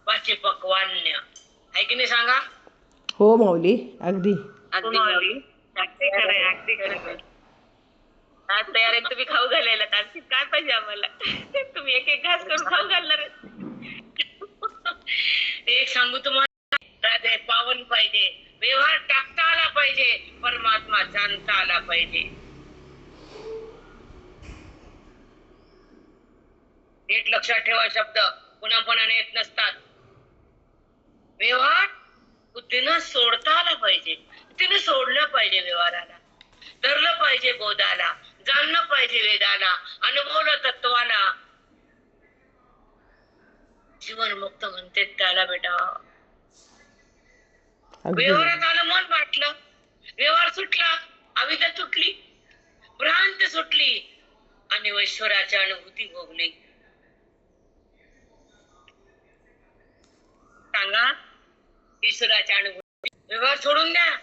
पाची पकवान्य आहे की नाही सांगा? हो माऊली, अगदी. अगदी माऊली. अगदी खरंय, अगदी खरंय. आज तयार आहे तुम्ही खाऊ घालायला, आणखी काय पाहिजे आम्हाला? तुम्ही एक एक घास करून खाऊ घालणार. एक सांगू तुम्हाला, हृदय पावन पाहिजे, व्यवहार टाकता आला पाहिजे, परमात्मा जाणता आला पाहिजे. नीट लक्षात ठेवा, शब्द पुन्हा पुन्हा येत नसतात. व्यवहार बुद्धीनं सोडता आला पाहिजे, बुद्धीनं सोडलं पाहिजे, व्यवहाराला धरलं पाहिजे, बोधाला जाणलं पाहिजे, वेदाला अनुभवलं, तत्वाला. जीवन मुक्त म्हणते त्याला बेटा. अगदी. व्यवहारात आलं, मन वाटलं, व्यवहार सुटला, अविद्या सुटली, भ्रांत सुटली आणि ईश्वराची अनुभूती भोगली. सांगा, ईश्वराच्या अनुभूती. व्यवहार सोडून द्या.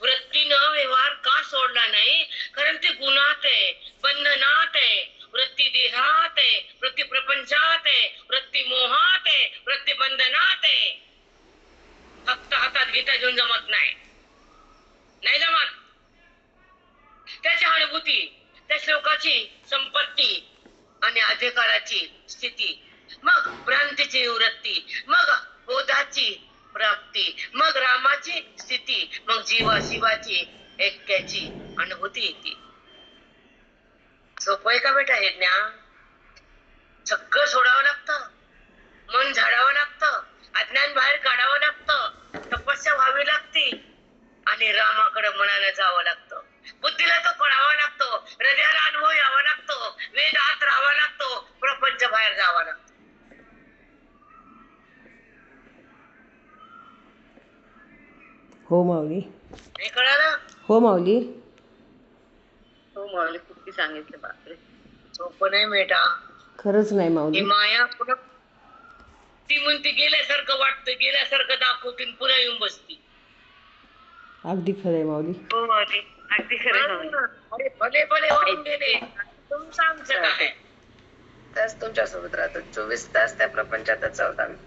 वृत्तीनं व्यवहार का सोडला नाही? कारण ते गुणात आहे, बंधनात आहे. वृत्ती देहात आहे, वृत्ती प्रपंचात आहे, वृत्ती मोहात आहे, वृत्ती बंधनात आहे. फक्त हातात गीता घेऊन जमत नाही, नाही जमत. त्याची अनुभूती, त्या श्लोकाची संपत्ती आणि अधिकाराची स्थिती, मग भ्रांतीची निवृत्ती, मग बोधाची प्राप्ती, मग रामाची स्थिती, मग जीवा शिवाची ऐक्याची अनुभूती येते. सोपं आहे का बेटा हे ज्ञान? सगळं सोडावं लागतं, मन झाडावं लागतं, अज्ञान बाहेर काढावं लागतं, तपस्या व्हावी लागते आणि रामाकडे मनानं जावं लागतं. बुद्धीला तो कळावा लागतो, हृदयाला अनुभव यावा लागतो, वेदात राहावा लागतो, प्रपंच बाहेर जावा लागतो. हो माऊली. हे कळालं? हो माऊली. हो माऊली, किती सांगितलं, बापरे. सोपं नाही बेटा. खरंच नाही ही माऊली. माया पुन्हा ती म्हणते गेल्यासारखं वाटतं, गेल्यासारखं दाखवतील, पुन्हा येऊन बसती. अगदी खरंय माऊली. हो माऊली, अगदी खरंय माऊली. अरे भले भले होऊन गेले, तुमचं आमचं काय? त्याच तुमच्या सोबत राहतो 24 तास त्या प्रपंचातच आहोत आम्ही.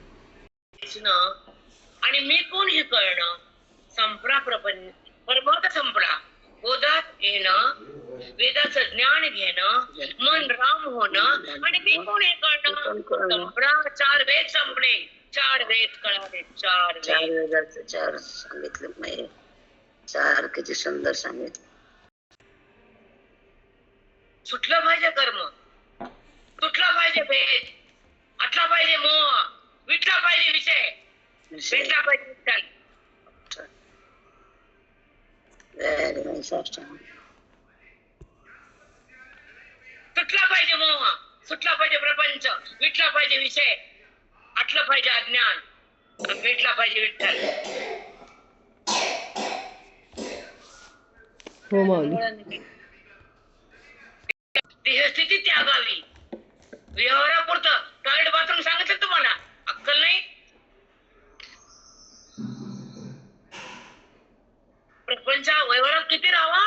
आणि मी कोण हे कळणं, संपला प्रपंच, परमार्थ संपला. बोधात येणं, वेदाचं ज्ञान घेणं, मन राम होणं, आणि मी कोण हे कळणं, संपला. 4 वेद संपले, 4 वेद कळाले, 4 वेद. 4 सांगितलं नाही, 4 किती सुंदर सांगितलं. सुटलं पाहिजे कर्म, तुटला पाहिजे भेद, आटला पाहिजे मोह, विटला पाहिजे विषय, भेटला पाहिजे विठ्ठल. सुटला पाहिजे मोह, सुटला पाहिजे प्रपंच, विटला पाहिजे विषय, आटलं पाहिजे अज्ञान, भेटला पाहिजे विठ्ठल. हो माऊली. देहस्थिती त्यागावी. व्यवहारापुरतं टॉयलेट बाथरूम सांगितलं तुम्हाला, अक्कल नाही. प्रपंच व्यवहारात किती राहावा,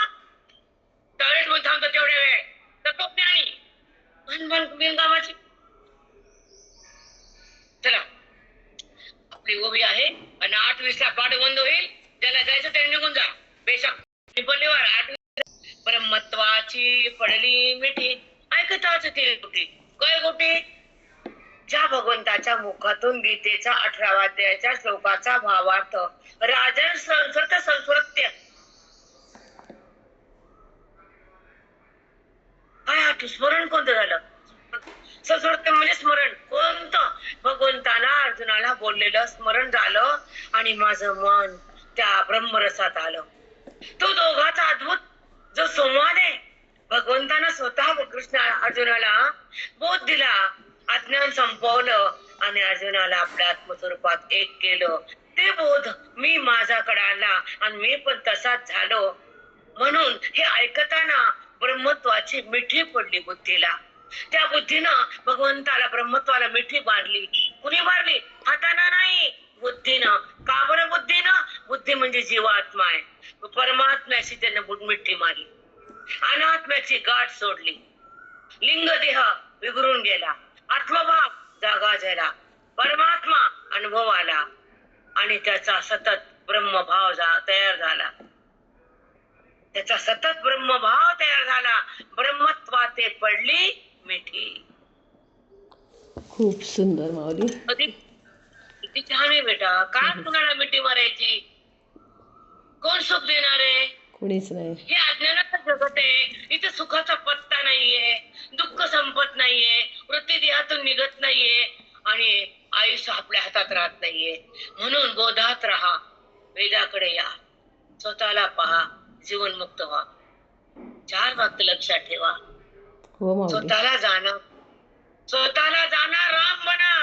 टॉयलेट मध्ये थांबतो तेवढ्या वेळ, तत्वज्ञानी बिनकामाची. चला, आपली उभी आहे आणि 8:20 पाठ बंद होईल. ज्याला जायचं त्याने निघून जा, बेशक. निपल्लीवर 8:20 परमत्वाची पडली मिठी, ऐकताच ते गोटी. काय गोटी? ज्या भगवंताच्या मुखातून गीतेचा 18व्या अध्यायाच्या श्लोकाचा भावार्थ राजन संस्कृत संस्कृत्य. काय स्मरण कोणतं झालं? संस्कृत्य म्हणजे स्मरण कोणतं? भगवंताला अर्जुनाला बोललेलं स्मरण झालं आणि माझं मन त्या ब्रह्मरसात आलं. तो दोघाचा अद्भुत जो संवाद आहे, भगवंतानं स्वतः कृष्ण अर्जुनाला बोध दिला, अज्ञान संपवलं, आणि अर्जुनाला आपल्या आत्मस्वरूपात एक केलं. ते बोध मी माझ्याकडे आला आणि मी पण तसाच झालो. म्हणून हे ऐकताना ब्रह्मत्वाची मिठी पडली बुद्धीला. त्या बुद्धीनं भगवंताला ब्रह्मत्वाला मिठी मारली. कुणी मारली? हाताना नाही, बुद्धीनं. का बरं बुद्धीनं? बुद्धी म्हणजे जीवात्मा आहे. परमात्म्याशी त्यानं मिठी मारली. अनात्म्याची गाठ सोडली. लिंग देह विगरून गेला. आत्मभाव जागा झाला. परमात्मा अनुभव आला आणि त्याचा सतत ब्रह्मभाव तयार झाला. त्याचा सतत ब्रह्मभाव तयार झाला. ब्रह्मत्वाते पडली मिठी. खूप सुंदर माऊली. किती छान आहे बेटा. का कुणाला मिठी मारायची? कोण सुख देणार आहे? कोणीच नाही. हे अज्ञानाचं जगत आहे. इथे सुखाचा पत्ता नाहीये, दुःख संपत नाहीये, वृत्ती देहातून निघत नाहीये आणि आयुष्य आपल्या हातात राहत नाहीये. म्हणून बोधात राहा, वेदाकडे या, स्वतःला पहा, जीवनमुक्त व्हा. 4 वाक्य लक्षात ठेवा. हो माऊली. स्वतःला जाणा राम बना.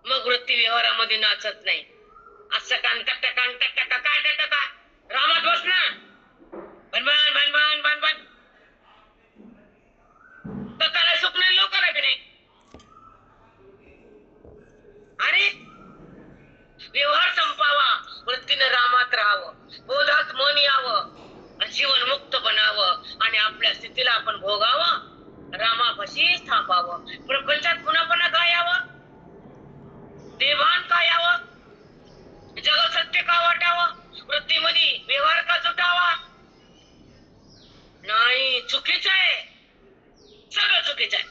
मग वृत्ती व्यवहारामध्ये नाचत नाही. असं कांटका काय टका रामात बस ना. बनबन बनबन बनबन. स्वतःला सुकणे लोकांना बी नाही. अरे व्यवहार संपावा, वृत्तीनं रामात राहावं, बोधात मन यावं, जीवन मुक्त बनावं आणि आपल्या स्थितीला आपण भोगावं. रामापाशीच थांबावं. प्रपंचात पुन्हा काय यावं? देवान काय यावं? जग सत्य का वाटावं? वृत्तीमध्ये व्यवहार का जुटावा? नाही, चुकीचं आहे. सगळं चुकीचं आहे.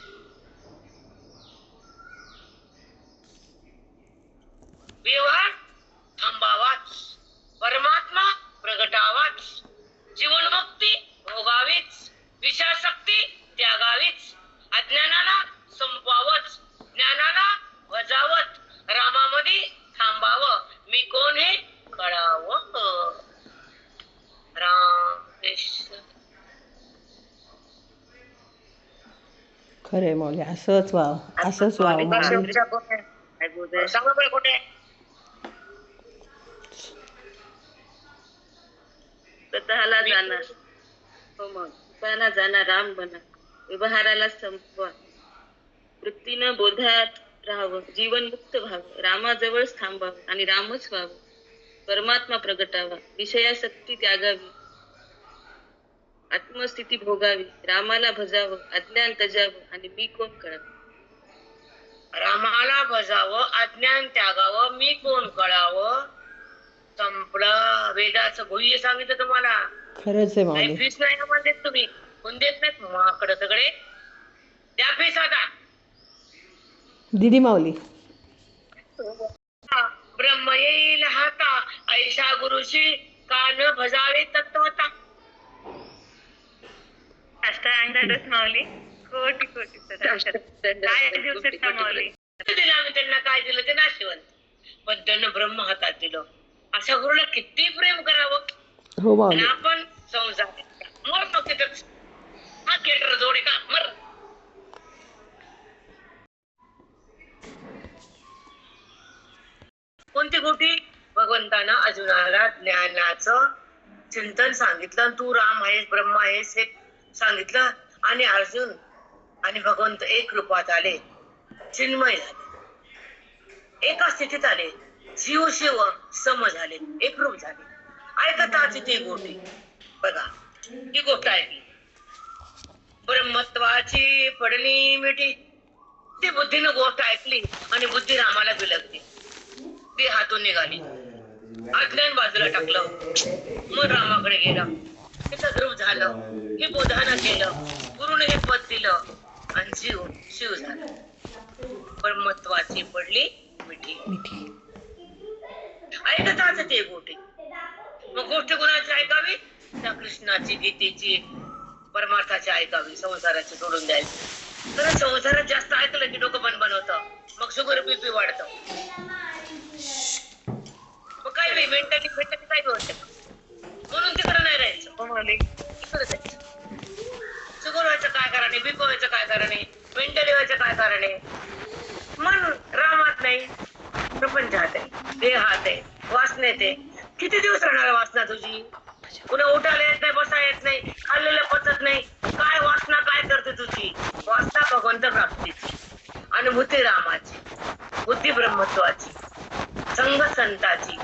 व्यवहार थांबावाच, परमात्मा प्रगटावाच, जीवनमुक्ती भोगावीच, विषयासक्ती त्यागावीच, अज्ञानाला संपवावच, ज्ञानाला भजावत, रामामध्ये थांबावं. मी कोण हे कळावं. राम कृष्ण. खरे माऊली. असंच व्हावं. सांगा बरं कुठे? स्वतःला जाणार. हो मग स्वतःला जाणार राम बना. व्यवहाराला संपवा, वृत्तीनं बोधात राहावं, जीवन मुक्त व्हावं, रामाजवळच थांबावं आणि रामच व्हावं, परमात्मा प्रगटावा, विषयासक्ती त्यागावी, आत्मस्थिती भोगावी, रामाला भजावं, अज्ञान तजावं आणि मी कोण कळावं. रामाला भजावं, अज्ञान त्यागावं, मी कोण कळावं. संपलं. वेदाचं गुह्य सांगितलं तुम्हाला. खरंच आहे काही माऊली. फीस नाही ना म्हणतात तुम्ही. कोण देत नाहीत माकडं सगळे. द्या फीस आता. दिदी माऊली. ब्रह्म येईल हाता, ऐशा गुरुशी कान भजावे तत्वता. अष्टांगच माऊली. कोटी कोटी काय दिवसात माऊली. दिलं आम्ही त्यांना. काय दिलं ते नाशिवंत. पण त्यानं ब्रह्म हातात दिलं. अशा गुरुला किती प्रेम करावं. हो माऊली. आणि आपण संसार मर नको तर हा केटर जोडे का मर. कोणती गोष्टी? भगवंतानं अर्जुनाला ज्ञानाचं चिंतन सांगितलं. तू राम आहेस, ब्रह्म आहेस हे सांगितलं. आणि अर्जुन आणि भगवंत एक रूपात आले, चिन्मय झाले, एका स्थितीत आले, शिव शिव सम झाले, एकरूप झाले. ऐकताची ती गोष्टी बघा. ही गोष्ट ऐकली. ब्रह्मत्वाची पडली मिठी. ती बुद्धीनं गोष्ट ऐकली आणि बुद्धी रामाला बिलगली. ती हातून निघाली. अज्ञान बाजूला टाकलं. मग रामाकडे गेलं. तिचं ध्रुव झालं. हे बोधानं केलं. गुरुने हे पद दिलं आणि जीव शिव झाला. ब्रह्मत्वाची पडली मिठी. ऐकताच ते गोष्टी. मग गोष्ट कोणाची ऐकावी? त्या कृष्णाची, गीतेची, परमार्थाची ऐकावी. संसाराची सोडून द्यायची. तर संसारात जास्त ऐकलं की डोकं बनबन होतं. मग शुगर बीपी वाढतं. मग काय नाही, मेंटली काय होतं. म्हणून तिकडं नाही राहायचं. इकडं जायचं. शुगर व्हायचं काय कारण, बीपी व्हायचं काय कारण. मेंटली व्हायचं काय कारण आहे? मन रामात नाही, प्रपंचात आहे, देहात आहे, वासनेत आहे. किती दिवस राहणार वासना तुझी? पुन्हा उठायला येत नाही, बसा येत नाही, खाल्लेलं पचत नाही. काय वासना काय करते तुझी? वासना भगवंत प्राप्तीची, अनुभूती रामाची, बुद्धी ब्रह्मत्वाची, संग संताची,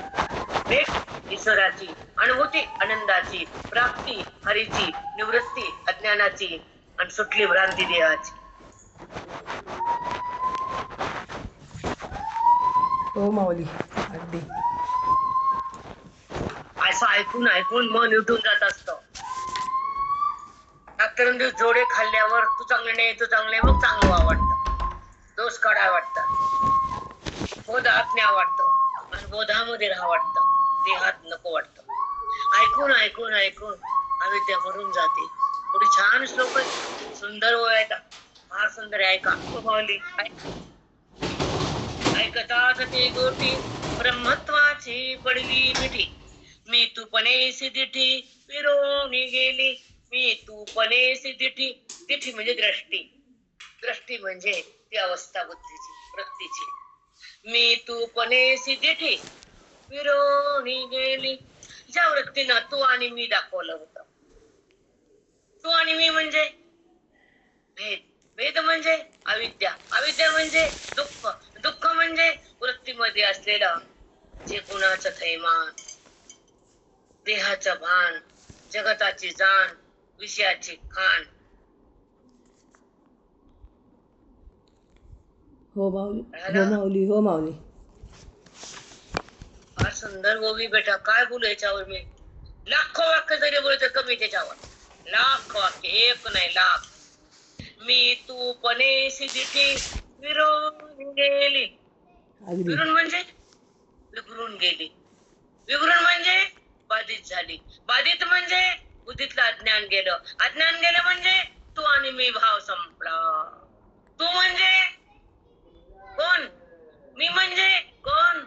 भेट ईश्वराची, अनुभूती आनंदाची, प्राप्ती हरीची, निवृत्ती अज्ञानाची आणि सुटली भ्रांती देहाची. हो माऊली अगदी. असं ऐकून ऐकून मन उठून जात असतं. डॉक्टरांनी जोडे खाल्ल्यावर तू चांगले नाही, तू चांगले, मग चांगलं आवडतं, दोष काढाय वाटतं, बोध आत्म्या वाटतं आणि बोधामध्ये राहा वाटतं, देहात नको वाटतं. ऐकून ऐकून ऐकून अविद्या मरून जाते. पुढे छान श्लोक आहे, सुंदर ओव्या, फार सुंदर आहे. ऐका माऊली. ऐकतात ते गोटी ब्रह्मत्वाची पडली मिठी, मी तूपणेसी दिठी विरोनी गेली, मी तूपणेसी दिठी. दिठी म्हणजे दृष्टी, दृष्टी म्हणजे ती अवस्था बुद्धीची, वृत्तीची. मी तूपणेसी दिठी विरोनी गेली. ज्या वृत्तीनं तू आणि मी दाखवलं होतं. तू आणि मी म्हणजे भेद, भेद म्हणजे अविद्या, अविद्या म्हणजे दुःख, दुःख म्हणजे वृत्तीमध्ये असलेलं जे गुणाचं थैमान, देहाचं भान, जगताची जाण, विषयाची खाण. हो माऊली, हो माऊली, हो माऊली. फार सुंदर गोवी बेटा. काय बोलू याच्यावर मी? लाखो वाक्य जरी बोलते कमी त्याच्यावर. लाख वाक्य, एक नाही लाख. मी तू पणेसी दिठी विरून गेली. अगदी. विरून म्हणजे विखरून गेली. विखरून म्हणजे बाधित झाली. बाधित म्हणजे बुद्धीतलं अज्ञान गेलं. अज्ञान गेलं म्हणजे तू आणि मी भाव संपला. तू म्हणजे कोण? मी म्हणजे कोण?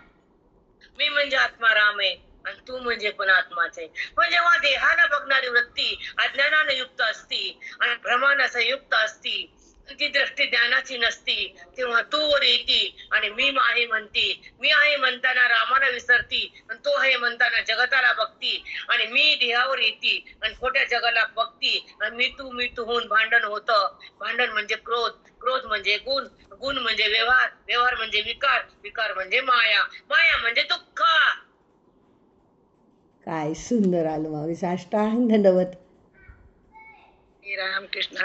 मी म्हणजे आत्मा राम आहे आणि तू म्हणजे पण आत्माच आहे. पण जेव्हा देहाला बघणारी वृत्ती अज्ञानाने युक्त असती आणि भ्रमानाचा युक्त असती, ती दृष्टी ज्ञानाची नसती, तेव्हा तू वर येती आणि मी आहे म्हणती. मी आहे म्हणताना रामाला विसरती आणि तो आहे म्हणताना जगताला बघती आणि मी देहावर येती आणि खोट्या जगाला बघती आणि मी तू होऊन भांडण होतं. भांडण म्हणजे क्रोध, क्रोध म्हणजे गुण, गुण म्हणजे व्यवहार, व्यवहार म्हणजे विकार, विकार म्हणजे माया, माया म्हणजे दुःख. काय सुंदर आलं माऊली. साष्टांग दंडवत. रामकृष्ण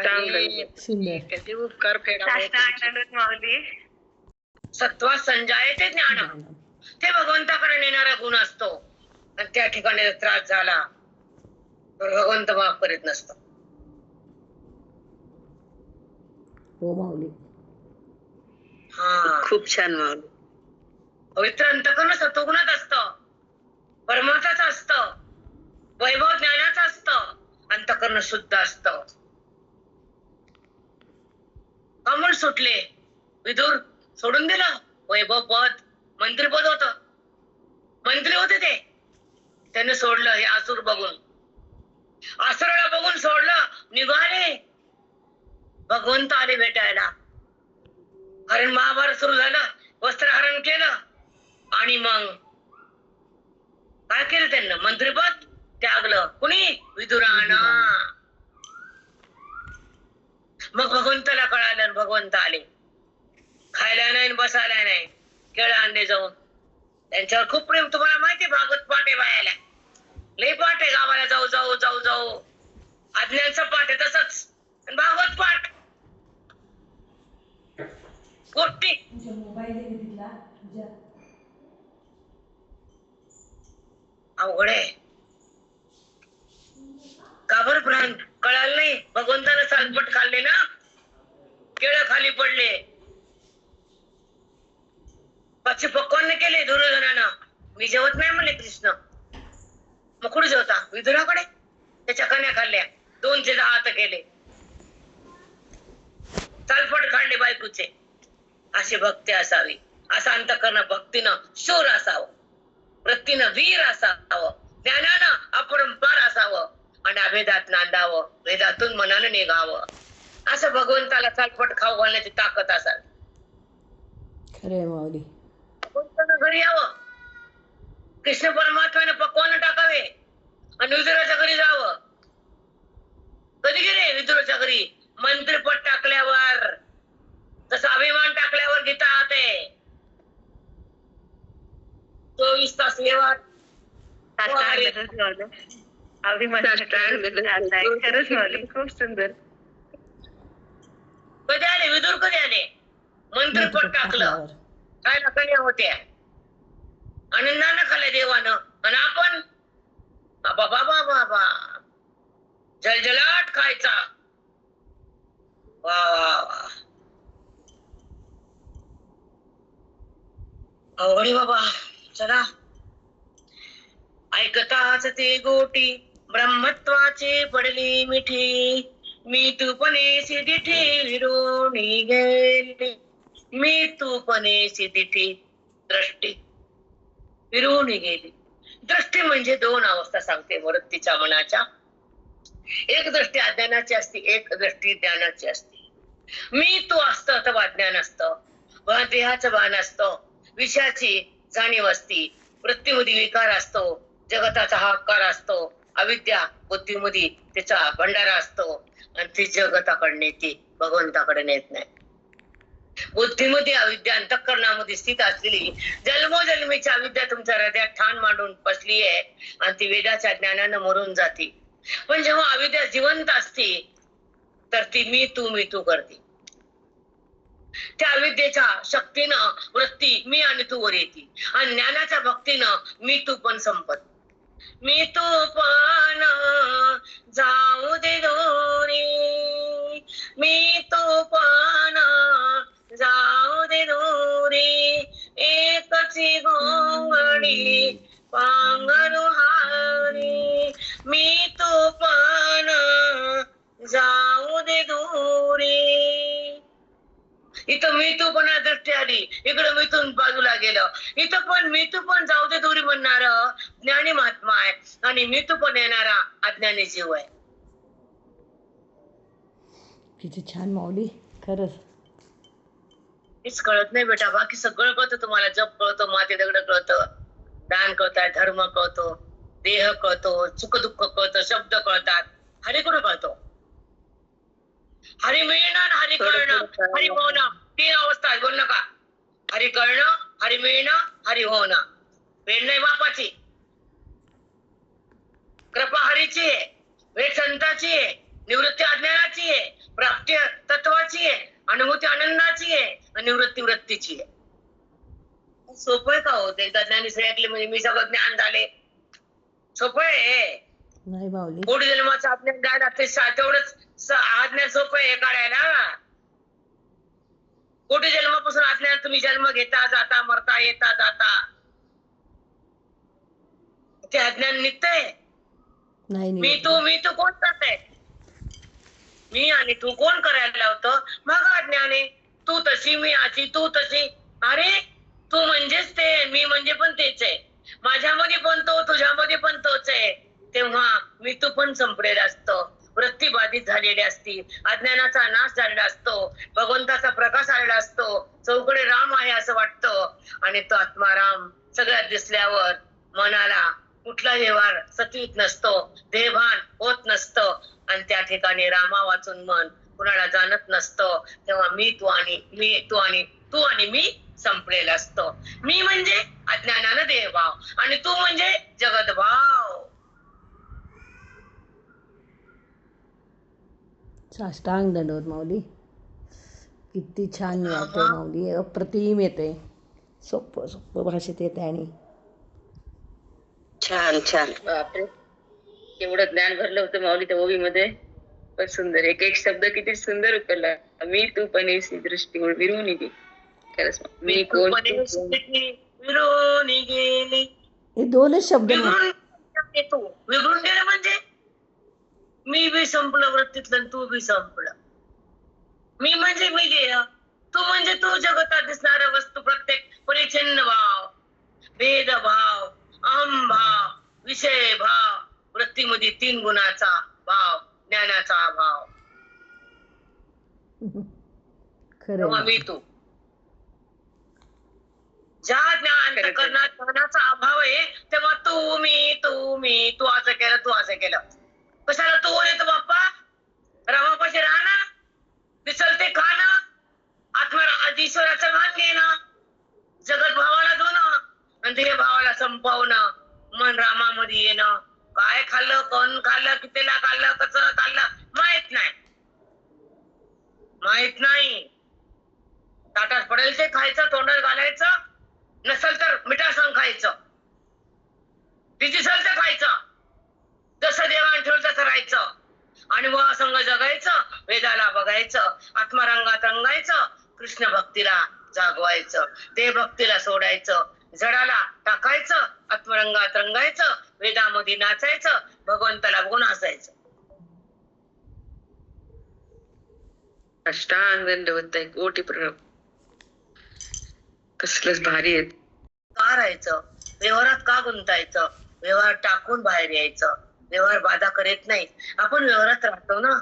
सुंदर. उपकार फेडा माऊली. सत्वा संजायते ज्ञान, ते भगवंताकडे नेणारा गुण असतो आणि त्या ठिकाणी जर त्रास झाला तर भगवंत माफ करीत नसतो. हो माऊली. हा, खूप छान माऊली. पवित्र अंतकरण सत्वगुणात असतं, परमार्थाच असतं, वैभव ज्ञानाचं असतं, अंतकरण शुद्ध असतं. कमळ सुटले, विदुर सोडून दिलं वैभव पद, मंत्रीपद होत, मंत्री होते ते, त्याने सोडलं. हे आसुर बघून, आसुराला बघून सोडलं, निघाले. भगवंत आले भेटायला. कारण महाभारत सुरू झालं, वस्त्रहरण केलं आणि मग काय केलं त्यांना? मंत्रीपद त्यागलं. कुणी? विदुरानं. मग भगवंताला कळालं, भगवंत आले. खायला नाही, बसायला नाही, केळं अंडे जाऊन. त्यांच्यावर खूप प्रेम. तुम्हाला माहिती, भागवत पाठ आहे बायाला, लई पाठ आहे. गावाला जाऊ जाऊ जाऊ जाऊ अज्ञानचा पाठ आहे तसंच, भागवत पाठ गोष्टी. अवघड आहे. का बरं प्राण कळालं नाही? भगवंतानं सालपट खाल्ले ना, केळं खाली पडले, पक्षी पक्वान केले दुर्योधनानं. मी जेवत नाही म्हणले कृष्ण. मग कुठे जेवता? विदुराकडे. त्याच्या कन्या खाल्ल्या, 210 हात केले, सालपट काढले बायकोचे. अशी भक्ती असावी. असं अंतकरण भक्तीनं शूर असावं, वृत्तीनं वीर असावं, ज्ञानानं अपरंपार असावं आणि अभेदात नांदावं, वेदातून मनानं निघावं. असं भगवंताला चालपट खाऊ घालण्याची ताकद असावी. खरंय माऊली. भगवंतानं घरी यावं, कृष्ण परमात्म्याने पक्वानं टाकावे आणि विदुराच्या घरी जावं. कधी गेले विदुराच्या घरी? मंत्रीपद टाकल्यावर. तसा अभिमान टाकल्यावर गीता आते. 24 तास व्यवहार खरंच माऊली खूप सुंदर. कधी आले विदुर? कधी आले? मंत्रीपद टाकलं, खायला कन्या होत्या, आनंदानं खाल्ल्या देवानं. आणि आपण बाबा बाबा बा जलजलाट खायचा. वा वा वा, अवघडी बाबा. चला, ऐकताच ते गोटी ब्रह्मत्वाचे पडली मिठी. मी तूपणे दिठी विरोणी गेली. मी तूपणे दिठी दृष्टी विरोणी गेली. दृष्टी म्हणजे 2 अवस्था सांगते वृत्तीच्या मनाच्या. एक दृष्टी अज्ञानाची असते, एक दृष्टी ज्ञानाची असते. मी तू असतं तेव्हा ज्ञान असतं, देहाचं भान असतं, विषयाची जाणीव असती, वृत्तीमध्ये विकार असतो, जगताचा हाकार असतो, अविद्या बुद्धीमध्ये त्याचा भंडारा असतो आणि ती जगताकडे येते, भगवंताकडे नेत नाही. बुद्धीमध्ये अविद्या अंतःकरणामध्ये स्थित असलेली जन्मोजन्मीची अविद्या तुमच्या हृदयात ठाण मांडून बसली आहे आणि ती वेदाच्या ज्ञानानं मरून जाते. पण जेव्हा अविद्या जिवंत असते तर ती मी तू करते. त्या अविद्येच्या शक्तीनं वृत्ती मी आणि तू वर येते आणि ज्ञानाच्या भक्तीनं मी तू पण संपत. मी तू पण जाऊ दे दोरी, मी तू पण जाऊ दे दोरी, एकची गोंगडी पांघरू हारी. मी तू पण जाऊ दे दूरी. इथं मी तू पण दृष्टी आली, इकडं मिथून बाजूला गेलं. इथं पण मी तू पण जाऊ दे दूरी म्हणणार ज्ञानी महात्मा आहे आणि मी तू पण येणारा अज्ञानी जीव आहे. किती छान माऊली, खरंच. हेच कळत नाही बेटा, बाकी सगळं कळतं तुम्हाला. जप कळतो, माती दगड कळतं, दान कळतात, धर्म कळतो, देह कळतो, सुख दुःख कळतं, शब्द कळतात. हरी कुठं कळतो? हरी मिळणं, हरी कळणं, हरी होणं, 3 अवस्था आहे. बोल नका. हरी कळणं, हरी मिळणं, हरी होणं. वेळ नाही बापाची, कृपा हरीची आहे, वेळ संताची आहे, निवृत्ती अज्ञानाची आहे, प्राप्ती तत्वाची आहे, अनुभूती आनंदाची आहे आणि निवृत्ती वृत्तीची आहे. सोपं आहे का होत? एकदा ज्ञानी ऐकले म्हणजे मी सगळं ज्ञान झाले, सोपं आहे? नाही माऊली. कोटी जन्माचं अज्ञान द्यायला तेवढंच अज्ञान सोपं आहे काढायला. कोटी जन्मापासून अज्ञान तुम्ही जन्म घेता जाता, मरता, येता जाता, ते अज्ञान निघतंय? मी तू कोण करताय? मी आणि तू कोण करायला लावतं? मग अज्ञान आहे. तू तशी, मी अशी, तू तशी. अरे तू म्हणजेच ते, मी म्हणजे पण तेच आहे. माझ्यामध्ये पण तो, तुझ्यामध्ये पण तोच आहे. तेव्हा मी तू पण संपलेला असतो, वृत्ती बाधित झालेली असती, अज्ञानाचा नाश झालेला असतो, भगवंताचा प्रकाश आलेला असतो, चौकडे राम आहे असं वाटतं. आणि तो आत्माराम सगळ्यात दिसल्यावर मनाला कुठला व्यवहार सत्वित नसतो, देहभान होत नसतं आणि त्या ठिकाणी रामा वाचून मन कुणाला जाणत नसतं. तेव्हा मी तू आणि मी संपलेला असतो. मी म्हणजे अज्ञानानं देहभाव आणि तू म्हणजे जगतभाव. साष्टांग दंडवत माऊली. किती छान वाटते माऊली, अप्रतिम येते, सोपं भाषेत येते आणि छान छान. बापरे, एवढं ज्ञान भरलं होतं माऊली त्या ओवीमध्ये. पण सुंदर, एक एक शब्द किती सुंदर उतरला. मी तू पण दृष्टी विरून गेली. खरंच मी कोण विरून गेली. हे 2च शब्द विरून गेलं म्हणजे मी बी संपलं वृत्तीतलं, तू बी संपलं. मी म्हणजे मी देह, तू म्हणजे तू जगतात दिसणाऱ्या वस्तू, प्रत्येक परिच्छिन्न भाव, भेदभाव, अहम भाव, विषय भाव, वृत्तीमध्ये 3 गुणाचा भाव, ज्ञानाचा भाव. खरं तेव्हा आहे. मी तू. ज्या ज्ञानाचा अभाव आहे तेव्हा तू मी तू असं केलं तू असं केलं. कशाला तू येतो बाप्पा? रामापाशी राहणं, दिसल खाणं, आत्मा ईश्वराचं भान घेणं, जगत भावाला धुणं आणि देह भावाला संपवणं, मन रामामध्ये येणं. काय खाल्लं, कोण खाल्लं, कितीला खाल्लं, कसं खाल्लं माहित नाही. ताटात पडेल ते खायचं, तोंडात घालायचं, नसेल तर मिठा संग खायचं, दिसल तर खायचं, जसं देवाण ठेवलं तसं राहायचं आणि व संग जगायचं, वेदाला बघायचं, आत्मरंगात रंगायचं, कृष्ण भक्तीला जागवायचं, ते भक्तीला सोडायचं, जडाला टाकायचं, आत्मरंगात रंगायचं, वेदामध्ये नाचायचं, भगवंताला बघून हसायचं. अष्टांग दंडवत आहे, कोटी प्रणाम. कसलंच भारी आहे. का राहायचं? व्यवहारात का गुंतायचं? व्यवहार टाकून बाहेर यायचं. व्यवहार बाधा करीत नाही. आपण व्यवहारात राहतो ना,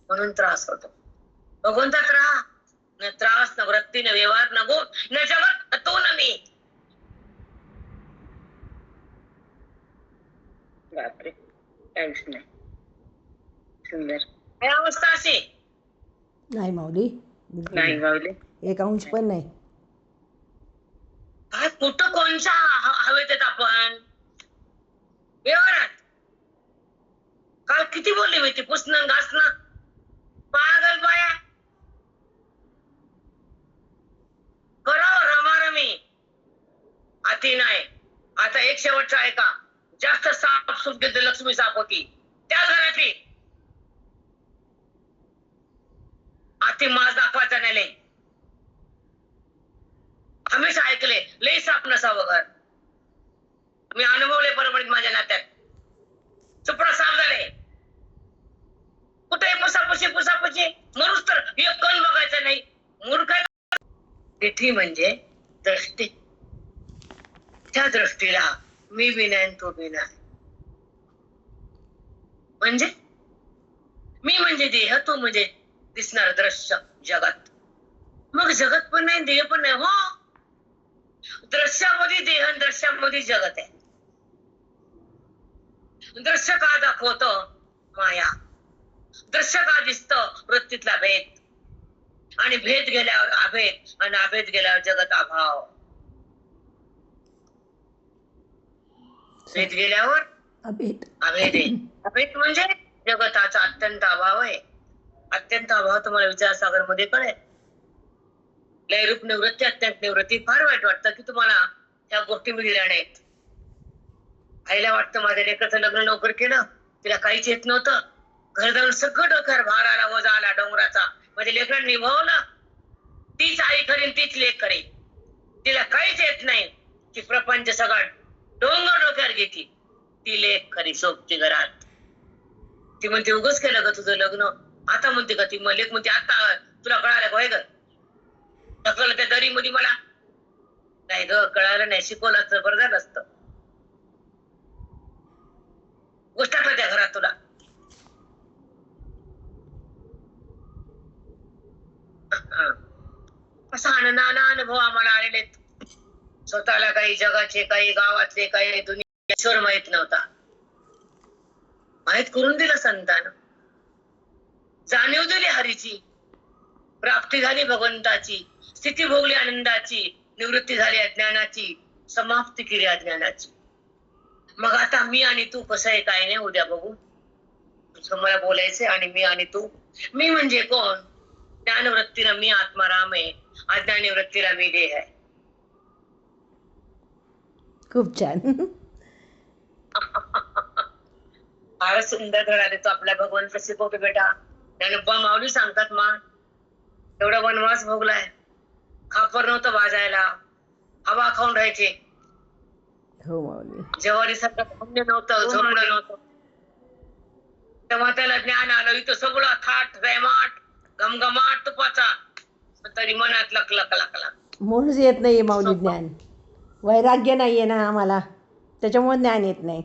म्हणून त्रास होतो. भगवंतात राहा, न त्रास, न वृत्ती, न व्यवहार, न गुण, न जगत, न तो, न मी. बापरे, काहीच नाही. सुंदर. काय अवस्था अशी? नाही माऊली, बिलकुल नाही नाही. गावले. एक अंश पण नाही. काय कुठं कोणच्या हवेत आहेत आपण? व्यवहारात. काल किती बोलली मी ती पुसणं घासणं, पागल बाया. करावं रमारमी, अति नाही. आता एक शेवटचा आहे का? जास्त साप सूप देते, लक्ष्मी साप होती त्याच घरातली. अति मास दाखवायचा नाही लय. हमेशा ऐकले लय साप नसावं घर. मी अनुभवले परभणीत माझ्या नात्यात. चुपडा साप झाले. कुठे पुसापुशी मनुस तर एक कण बघायचा नाही. मूर्ख तिथी म्हणजे दृष्टी. त्या दृष्टीला मी बी नाही तो बी नाही. म्हणजे मी म्हणजे देह, तू म्हणजे दिसणार दृश्य जगत. मग जगत पण नाही, देह पण नाही. हो, दृश्यामध्ये देह, दृश्यामध्ये जगत आहे. दृश्य का दाखवतो? माया. दृश्य का दिसत? वृत्तीतला भेद. आणि भेद गेल्यावर अभेद, आणि अभेद गेल्यावर जगत अभाव. भेद गेल्यावर अभेद. अभेद आहे. अभेद म्हणजे जगताचा अत्यंत अभाव आहे. अत्यंत अभाव तुम्हाला विचारसागर मध्ये कळेल. लयरूप निवृत्ती, अत्यंत निवृत्ती. फार वाईट वाटतं की तुम्हाला ह्या गोष्टी मिळल्या नाहीत. आईला वाटतं माझ्या लेकराचं लग्न लवकर केलं, तिला काहीच येत नव्हतं. घर जाऊन सगळं डोक्यावर भार आला, वजा आला डोंगराचा. माझ्या लेकरांनी निभावलं. तीच आई करीन, तीच लेक करीन. तिला काहीच येत नाही. ती प्रपंच सगळा डोंगर डोक्यावर घेती. ती लेक खरी सोबती घरात. ती म्हणते उगच केलं ग तुझं लग्न. आता म्हणते का ती लेक म्हणते आता तुला कळालं का? होय ग, ढकललं त्या दरी मध्ये मला. नाही ग, कळालं नाही. शिकवलं असतं बरं झालं असतं. गोष्ट टाकलं त्या घरात तुला. असा अनुभव आम्हाला आलेले. स्वतःला काही जगाचे, काही गावातले, काही दुनिया माहित नव्हता. माहित करून दिलं संतान. जाणीव दिली हरीची. प्राप्ती झाली भगवंताची. स्थिती भोगली आनंदाची. निवृत्ती झाली अज्ञानाची. समाप्ती केली अज्ञानाची. मग आता मी आणि तू कसं आहे काय नाही उद्या बघू. तुझं मला बोलायचंय. आणि मी आणि तू. मी म्हणजे कोण? ज्ञानवृत्तीला मी आत्माराम आहे. अज्ञानी वृत्तीला मी देह आहे. खूप छान. फारच सुंदर धडा देतो आपला भगवंत. शिकवतो बेटा. ज्ञानोबा माऊली सांगतात मा, एवढा वनवास भोगलाय, खापर नव्हतं भाजायला, हवा खाऊन राहायचे. हो माऊली. ज्वारी सारखं धान्य नव्हतं, झोपडं नव्हतं. तेव्हा त्याला ज्ञान आलं. इथं सगळं थाट रेमाट घमघमाट तुपाचा, तरी मनात लक लक लक लक. म्हणूनच येत नाहीये माऊली ज्ञान. वैराग्य नाहीये ना आम्हाला, त्याच्यामुळे ज्ञान येत नाही.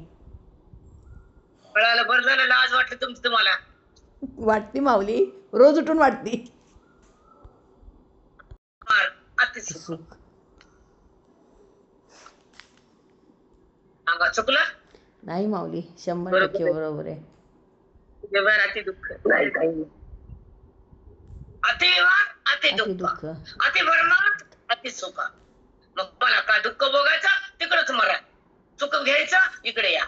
कळालं? बरं झालं, लाज वाटली तुमची तुम्हाला. वाटती माऊली, रोज उठून वाटती. फार अतिसुख. सुख. सांगा चुकलं? नाही माऊली, 100% बरोबर आहे. बरोबर आहे. व्यवहार अति दुःख नाही काही नाही. अति व्यवहार अति अति दुःख, दुःख. अति परमार्थ अति सुख. मग मला काय दुःख बघायचं तिकडच मरा, सुख घ्यायचं इकडे या.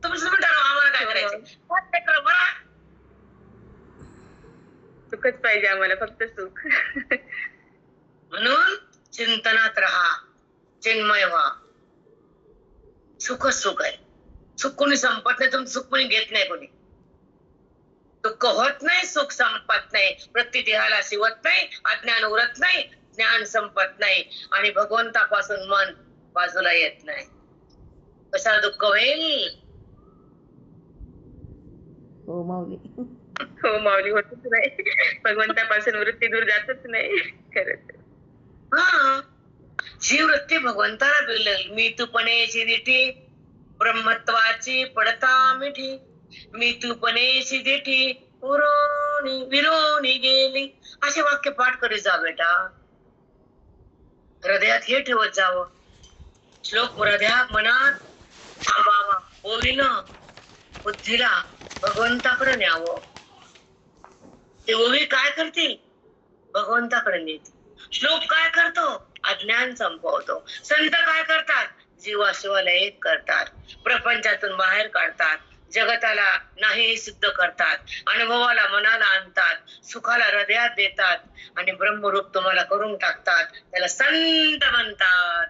तुम्ही ठरवा आम्हाला काय करायचं. मरा. सुखच पाहिजे आम्हाला, फक्त सुख. म्हणून चिंतनात राहा, चिन्मय व्हा. सुखच सुख आहे. सुख कोणी संपत नाही, तुमचं सुख कोणी घेत नाही. कोणी दुःख होत नाही, सुख संपत नाही, प्रतिदेहाला शिवत नाही, अज्ञान उरत नाही, ज्ञान संपत नाही आणि भगवंतापासून मन बाजूला येत नाही. कशाला दुःख होईल? हो माऊली. हो माऊली, होतच नाही. भगवंतापासून वृत्ती दूर जातच नाही. खरंच. हा, जी वृत्ती भगवंताला बिरलेली, मी तूपणेची दिठी ब्रह्मत्वाची पडता मिठी, मी तूपणेची दिठी उरोणी विरोणी गेली. असे वाक्य पाठ करीत जा बेटा. हृदयात हे ठेवत जावं. श्लोक हृदयात मनात थांबावा. ओवीनं बुद्धीला भगवंताकडे न्यावं. ते ओवी काय करतील? भगवंताकडे नेतील. श्लोक काय करतो? अज्ञान संपवतो. संत काय करतात? जीवाशिवाला एक करतात, प्रपंचातून बाहेर काढतात, जगताला नाही सिद्ध करतात, अनुभवाला मनाला आणतात, सुखाला हृदयात देतात आणि ब्रह्मरूप तुम्हाला करून टाकतात. त्याला संत म्हणतात.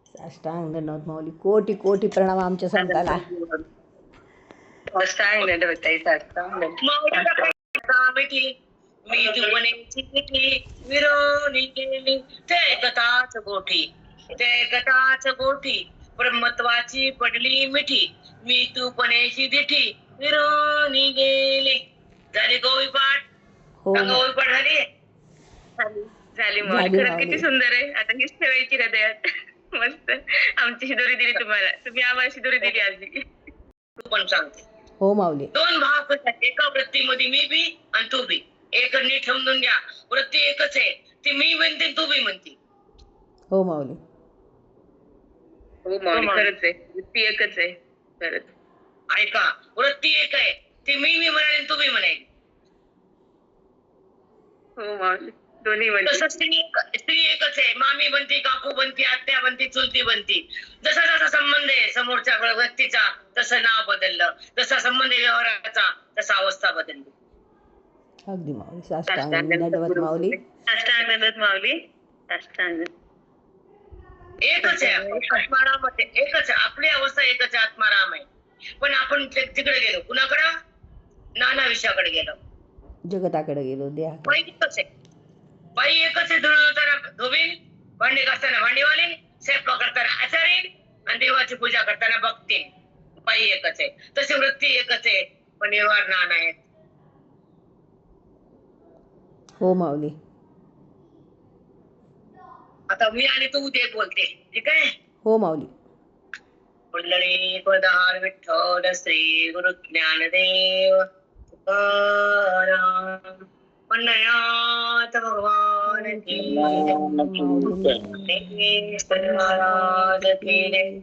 साष्टांग दंडवत माऊली. कोटी कोटी प्रणाम आमच्या संताला. मिठी मी दुपणेची मिठी विरोणी गेली, ते गताच गोठी, ते गताच गोठी ब्रह्मत्वाची पडली मिठी, मी तूपणेची दिठी विरोणी गेली. झाली गोवी पाठ? हो गोवी पाठ झाली? झाली माऊली. झाली खरंच माऊली. किती सुंदर आहे. आता हीच ठेवायची हृदयात. मस्त. आमची शिदोरी दिली तुम्हाला, तुम्ही आम्हाला शिदोरी दिली आजी. तू पण सांगते. हो माऊली. दोन भाव कसे आहेत? एका वृत्तीमध्ये मी बी आणि तू बी. एक नीट समजून घ्या. वृत्ती एकच आहे, ती मी म्हणते तू बी म्हणते. हो माऊली. हो माऊली, खरंच आहे. वृत्ती एकच आहे. खरंच. ऐका, वृत्ती एक आहे, ती मी म्हणाली तू बी म्हणाली. हो माऊली, दोन्ही म्हणजे. तसं स्त्री एकच आहे. मामी बनती, काकू बनती, आत्या बनती, चुलती बनती. जसा जसा संबंध आहे समोरच्या व्यक्तीचा तसं नाव बदललं, जसा संबंध आहे व्यवहाराचा तसा अवस्था बदलली. अगदी माऊली. साष्टांग दंडवत माऊली. साष्टांग दंडवत माऊली. साष्टांग. एकच आहे. आत्मारामध्ये एकच आहे. आपली अवस्था एकच आहे, आत्माराम आहे. पण आपण तिकडे गेलो, कुणाकडं? नाना विषयाकडे गेलो. जगताकडे गेलो, देहा. बाई एकच आहे. बाई एकच आहे. धुताना धोबीन, भांडे घासताना भांडीवाली, स्वयंपाक करताना आचारी आणि देवाची पूजा करताना भक्ती. बाई एकच आहे. तशी वृत्ती एकच आहे, पण व्यवहार नाना आहेत. हो माऊली. आता मी आणि तू उद्या बोलते, ठीक आहे? हो माऊली. पुंडलिक पदार विठ्ठल श्री गुरु ज्ञानदेव तुकाराम पंढरीनाथ भगवान की माऊली. महाराज की